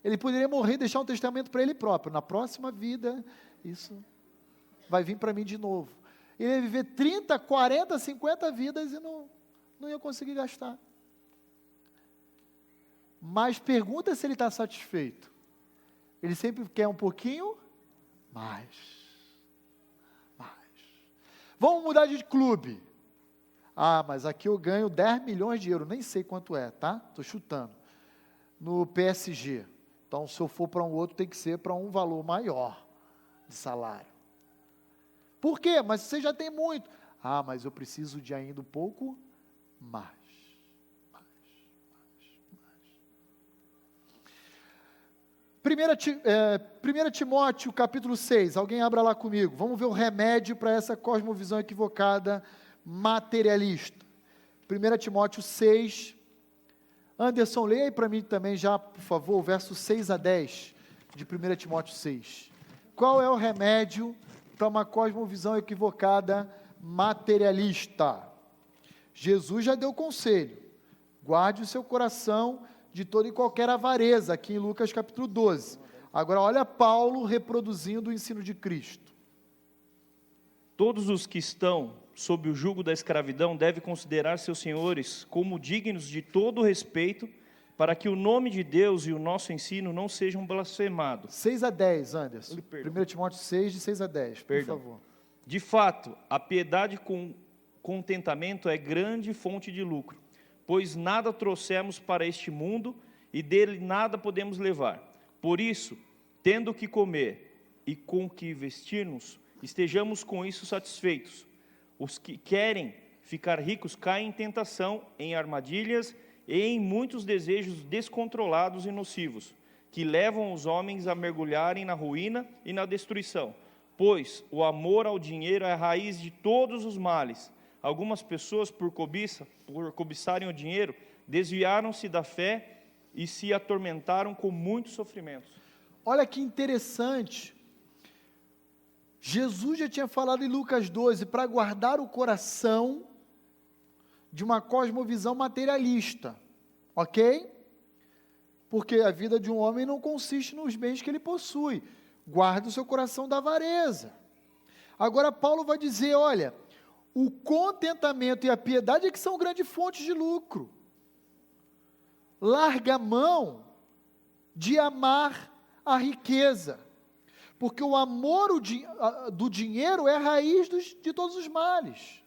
Ele poderia morrer e deixar um testamento para ele próprio. Na próxima vida, isso vai vir para mim de novo. Ele ia viver 30, 40, 50 vidas e não ia conseguir gastar. Mas pergunta se ele está satisfeito. Ele sempre quer um pouquinho mais. Vamos mudar de clube. Ah, mas aqui eu ganho 10 milhões de euros, nem sei quanto é, tá? Estou chutando. No PSG. Então, se eu for para um outro, tem que ser para um valor maior de salário. Por quê? Mas você já tem muito. Ah, mas eu preciso de ainda um pouco mais. 1 Timóteo, capítulo 6. Alguém abra lá comigo. Vamos ver o remédio para essa cosmovisão equivocada, materialista. 1 Timóteo 6. Anderson, leia aí para mim também já, por favor, versos 6 a 10 de 1 Timóteo 6. Qual é o remédio para uma cosmovisão equivocada, materialista? Jesus já deu conselho. Guarde o seu coração de toda e qualquer avareza, aqui em Lucas capítulo 12. Agora olha Paulo reproduzindo o ensino de Cristo. Todos os que estão sob o jugo da escravidão devem considerar seus senhores como dignos de todo respeito, para que o nome de Deus e o nosso ensino não sejam blasfemados. 6 a 10, Anderson. 1 Timóteo 6, de 6 a 10, por favor. De fato, a piedade com contentamento é grande fonte de lucro, pois nada trouxemos para este mundo e dele nada podemos levar. Por isso, tendo o que comer e com o que vestir-nos, estejamos com isso satisfeitos. Os que querem ficar ricos caem em tentação, em armadilhas e em muitos desejos descontrolados e nocivos, que levam os homens a mergulharem na ruína e na destruição. Pois o amor ao dinheiro é a raiz de todos os males. Algumas pessoas, por cobiçarem o dinheiro, desviaram-se da fé e se atormentaram com muitos sofrimentos. Olha que interessante. Jesus já tinha falado em Lucas 12, para guardar o coração de uma cosmovisão materialista, ok? Porque a vida de um homem não consiste nos bens que ele possui. Guarda o seu coração da avareza. Agora Paulo vai dizer, olha, o contentamento e a piedade é que são grandes fontes de lucro. Larga a mão de amar a riqueza, porque o amor do dinheiro é a raiz de todos os males.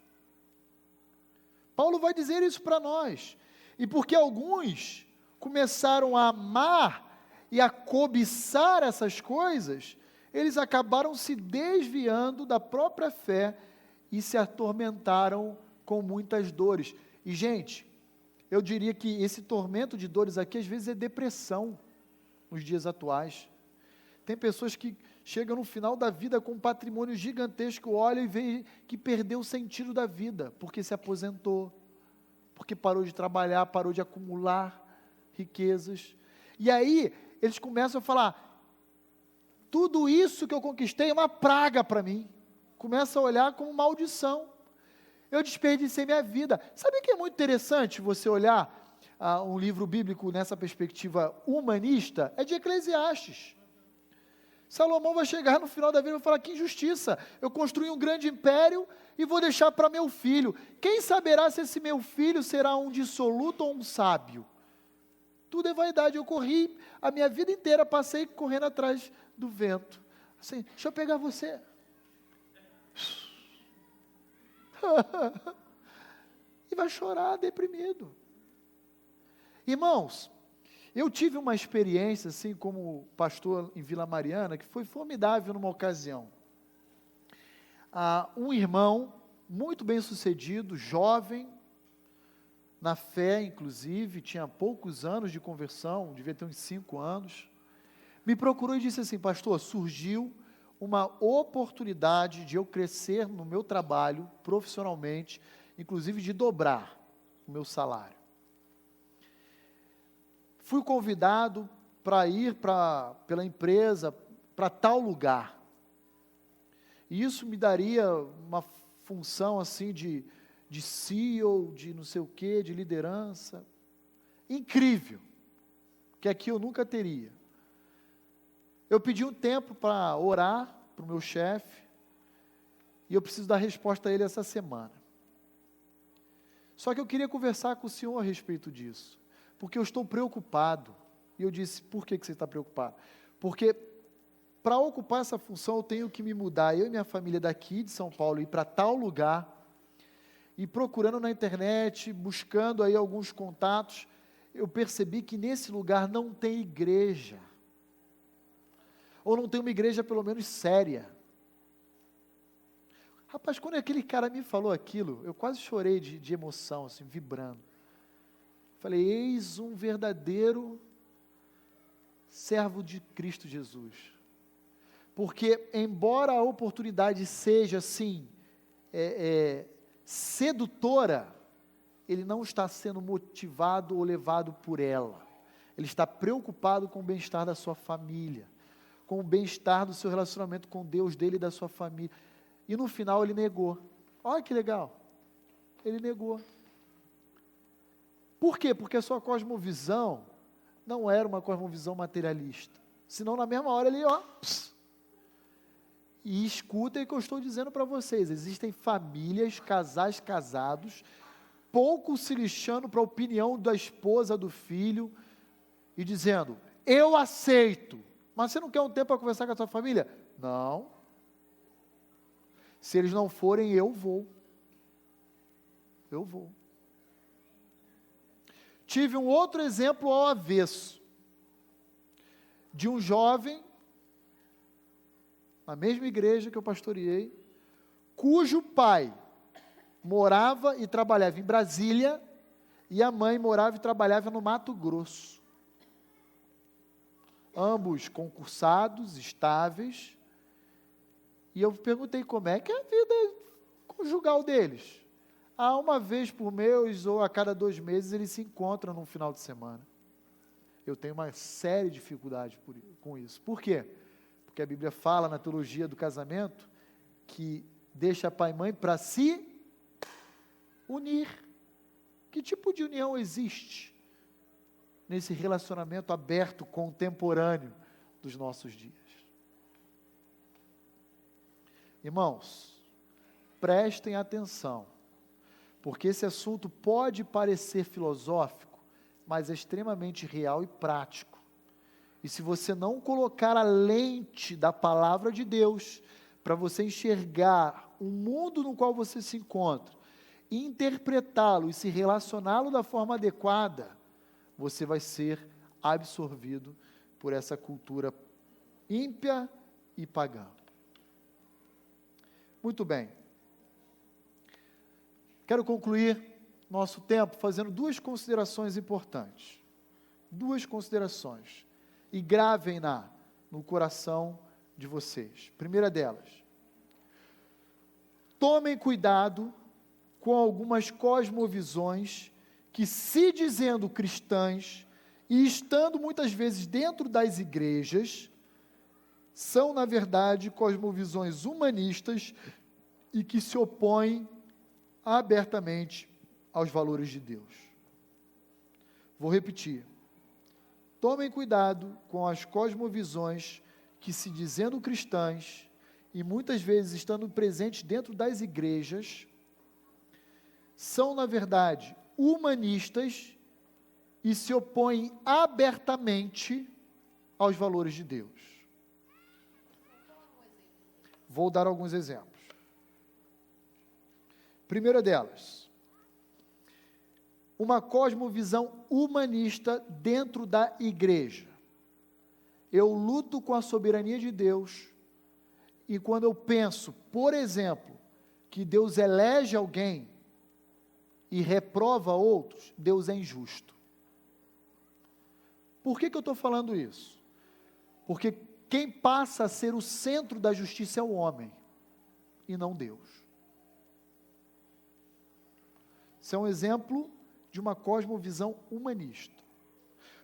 Paulo vai dizer isso para nós. E porque alguns começaram a amar e a cobiçar essas coisas, eles acabaram se desviando da própria fé e se atormentaram com muitas dores. E, gente, eu diria que esse tormento de dores aqui, às vezes, é depressão nos dias atuais. Tem pessoas que chegam no final da vida com um patrimônio gigantesco, olham e veem que perdeu o sentido da vida, porque se aposentou, porque parou de trabalhar, parou de acumular riquezas. E aí, eles começam a falar, tudo isso que eu conquistei é uma praga para mim. Começa a olhar como maldição. Eu desperdicei minha vida. Sabe o que é muito interessante você olhar um livro bíblico nessa perspectiva humanista? É de Eclesiastes. Salomão vai chegar no final da vida e vai falar, que injustiça, eu construí um grande império e vou deixar para meu filho. Quem saberá se esse meu filho será um dissoluto ou um sábio? Tudo é vaidade, eu corri a minha vida inteira, passei correndo atrás do vento. Assim, deixa eu pegar você. E vai chorar deprimido. Irmãos, eu tive uma experiência, assim como pastor em Vila Mariana, que foi formidável numa ocasião. Um irmão, muito bem sucedido, jovem, na fé inclusive, tinha poucos anos de conversão, devia ter uns 5 anos, me procurou e disse assim, pastor, surgiu uma oportunidade de eu crescer no meu trabalho, profissionalmente, inclusive de dobrar o meu salário. Fui convidado para ir pela empresa para tal lugar. E isso me daria uma função assim de CEO, de não sei o quê, de liderança. Incrível, que aqui eu nunca teria. Eu pedi um tempo para orar para o meu chefe, e eu preciso dar resposta a ele essa semana. Só que eu queria conversar com o senhor a respeito disso, porque eu estou preocupado. E eu disse, por que você está preocupado? Porque para ocupar essa função, eu tenho que me mudar, eu e minha família daqui de São Paulo, ir para tal lugar, e procurando na internet, buscando aí alguns contatos, eu percebi que nesse lugar não tem igreja, ou não tem uma igreja pelo menos séria. Rapaz, quando aquele cara me falou aquilo, eu quase chorei de emoção, assim, vibrando. Falei, eis um verdadeiro servo de Cristo Jesus. Porque, embora a oportunidade seja, assim, sedutora, ele não está sendo motivado ou levado por ela. Ele está preocupado com o bem-estar da sua família, com o bem-estar do seu relacionamento com Deus, dele e da sua família. E no final ele negou. Olha que legal. Ele negou. Por quê? Porque a sua cosmovisão não era uma cosmovisão materialista. Senão, na mesma hora, ele, E escutem o que eu estou dizendo para vocês. Existem famílias, casais casados, pouco se lixando para a opinião da esposa, do filho, e dizendo, eu aceito. Mas você não quer um tempo para conversar com a sua família? Não. Se eles não forem, eu vou. Eu vou. Tive um outro exemplo ao avesso, de um jovem, na mesma igreja que eu pastoreei, cujo pai morava e trabalhava em Brasília, e a mãe morava e trabalhava no Mato Grosso. Ambos concursados, estáveis, e eu perguntei como é que é a vida conjugal deles. Uma vez por mês ou a cada 2 meses eles se encontram num final de semana. Eu tenho uma séria dificuldade com isso. Por quê? Porque a Bíblia fala na teologia do casamento que deixa pai e mãe para se unir. Que tipo de união existe nesse relacionamento aberto, contemporâneo dos nossos dias? Irmãos, prestem atenção, porque esse assunto pode parecer filosófico, mas é extremamente real e prático. E se você não colocar a lente da palavra de Deus, para você enxergar o mundo no qual você se encontra, interpretá-lo e se relacioná-lo da forma adequada, você vai ser absorvido por essa cultura ímpia e pagã. Muito bem. Quero concluir nosso tempo fazendo 2 considerações importantes. 2 considerações. E gravem-na no coração de vocês. Primeira delas. Tomem cuidado com algumas cosmovisões que, se dizendo cristãs e estando muitas vezes dentro das igrejas, são, na verdade, cosmovisões humanistas e que se opõem abertamente aos valores de Deus. Vou repetir. Tomem cuidado com as cosmovisões que, se dizendo cristãs e muitas vezes estando presentes dentro das igrejas, são, na verdade, humanistas e se opõem abertamente aos valores de Deus. Vou dar alguns exemplos. Primeira delas, uma cosmovisão humanista dentro da igreja. Eu luto com a soberania de Deus, e quando eu penso, por exemplo, que Deus elege alguém e reprova outros, Deus é injusto. Por que eu estou falando isso? Porque quem passa a ser o centro da justiça é o homem, e não Deus. Isso é um exemplo de uma cosmovisão humanista.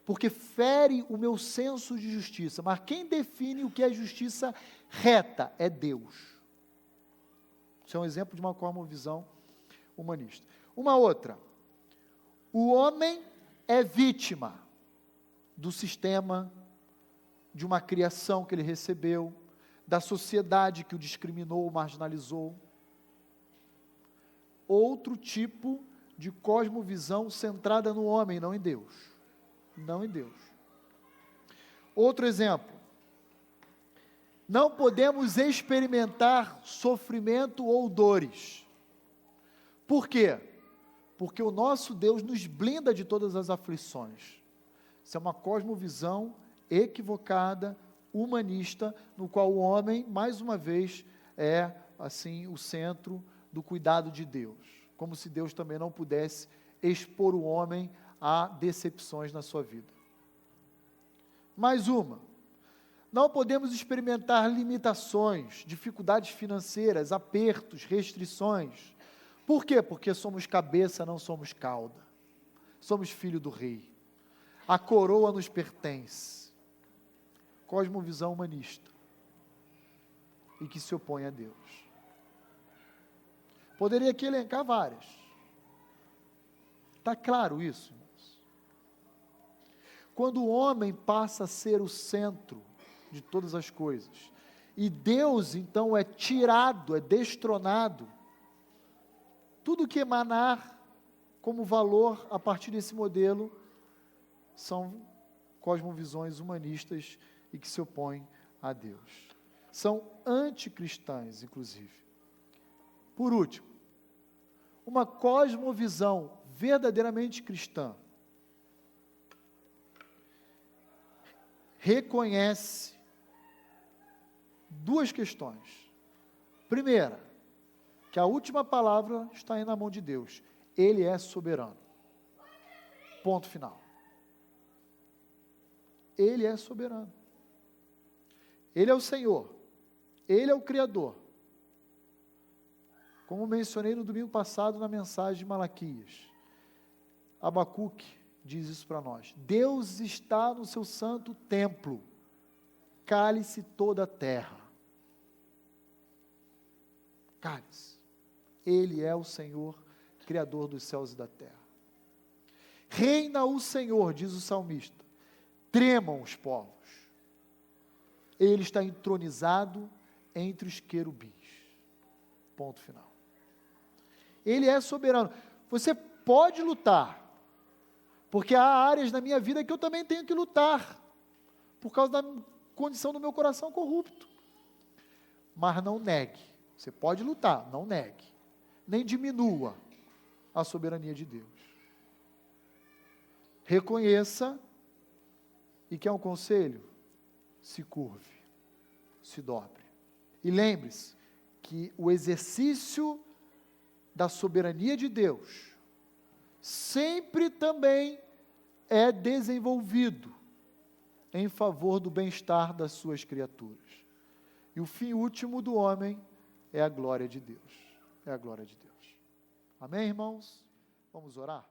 Porque fere o meu senso de justiça. Mas quem define o que é justiça reta é Deus. Isso é um exemplo de uma cosmovisão humanista. Uma outra. O homem é vítima do sistema, de uma criação que ele recebeu, da sociedade que o discriminou, o marginalizou. Outro tipo de cosmovisão centrada no homem, não em Deus. Não em Deus. Outro exemplo. Não podemos experimentar sofrimento ou dores. Por quê? Porque o nosso Deus nos blinda de todas as aflições. Isso é uma cosmovisão equivocada, humanista, no qual o homem, mais uma vez, é, assim, o centro do cuidado de Deus. Como se Deus também não pudesse expor o homem a decepções na sua vida. Mais uma. Não podemos experimentar limitações, dificuldades financeiras, apertos, restrições. Por quê? Porque somos cabeça, não somos cauda. Somos filho do rei. A coroa nos pertence. Cosmovisão humanista. E que se opõe a Deus. Poderia aqui elencar várias. Está claro isso, irmãos? Quando o homem passa a ser o centro de todas as coisas, e Deus, então, é tirado, é destronado, tudo que emanar como valor a partir desse modelo são cosmovisões humanistas e que se opõem a Deus. São anticristãs, inclusive. Por último, uma cosmovisão verdadeiramente cristã reconhece duas questões. Primeira, que a última palavra está aí na mão de Deus. Ele é soberano. Ponto final. Ele é soberano. Ele é o Senhor. Ele é o Criador. Como mencionei no domingo passado na mensagem de Malaquias, Abacuque diz isso para nós. Deus está no seu santo templo. Cale-se toda a terra. Cale-se. Ele é o Senhor, Criador dos céus e da terra. Reina o Senhor, diz o salmista. Tremam os povos. Ele está entronizado entre os querubins. Ponto final. Ele é soberano. Você pode lutar, porque há áreas na minha vida que eu também tenho que lutar, por causa da condição do meu coração corrupto. Mas não negue. Você pode lutar, não negue. Nem diminua a soberania de Deus. Reconheça, e quer um conselho? Se curve, se dobre. E lembre-se que o exercício da soberania de Deus sempre também é desenvolvido em favor do bem-estar das suas criaturas. E o fim último do homem é a glória de Deus. É a glória de Deus. Amém, irmãos? Vamos orar?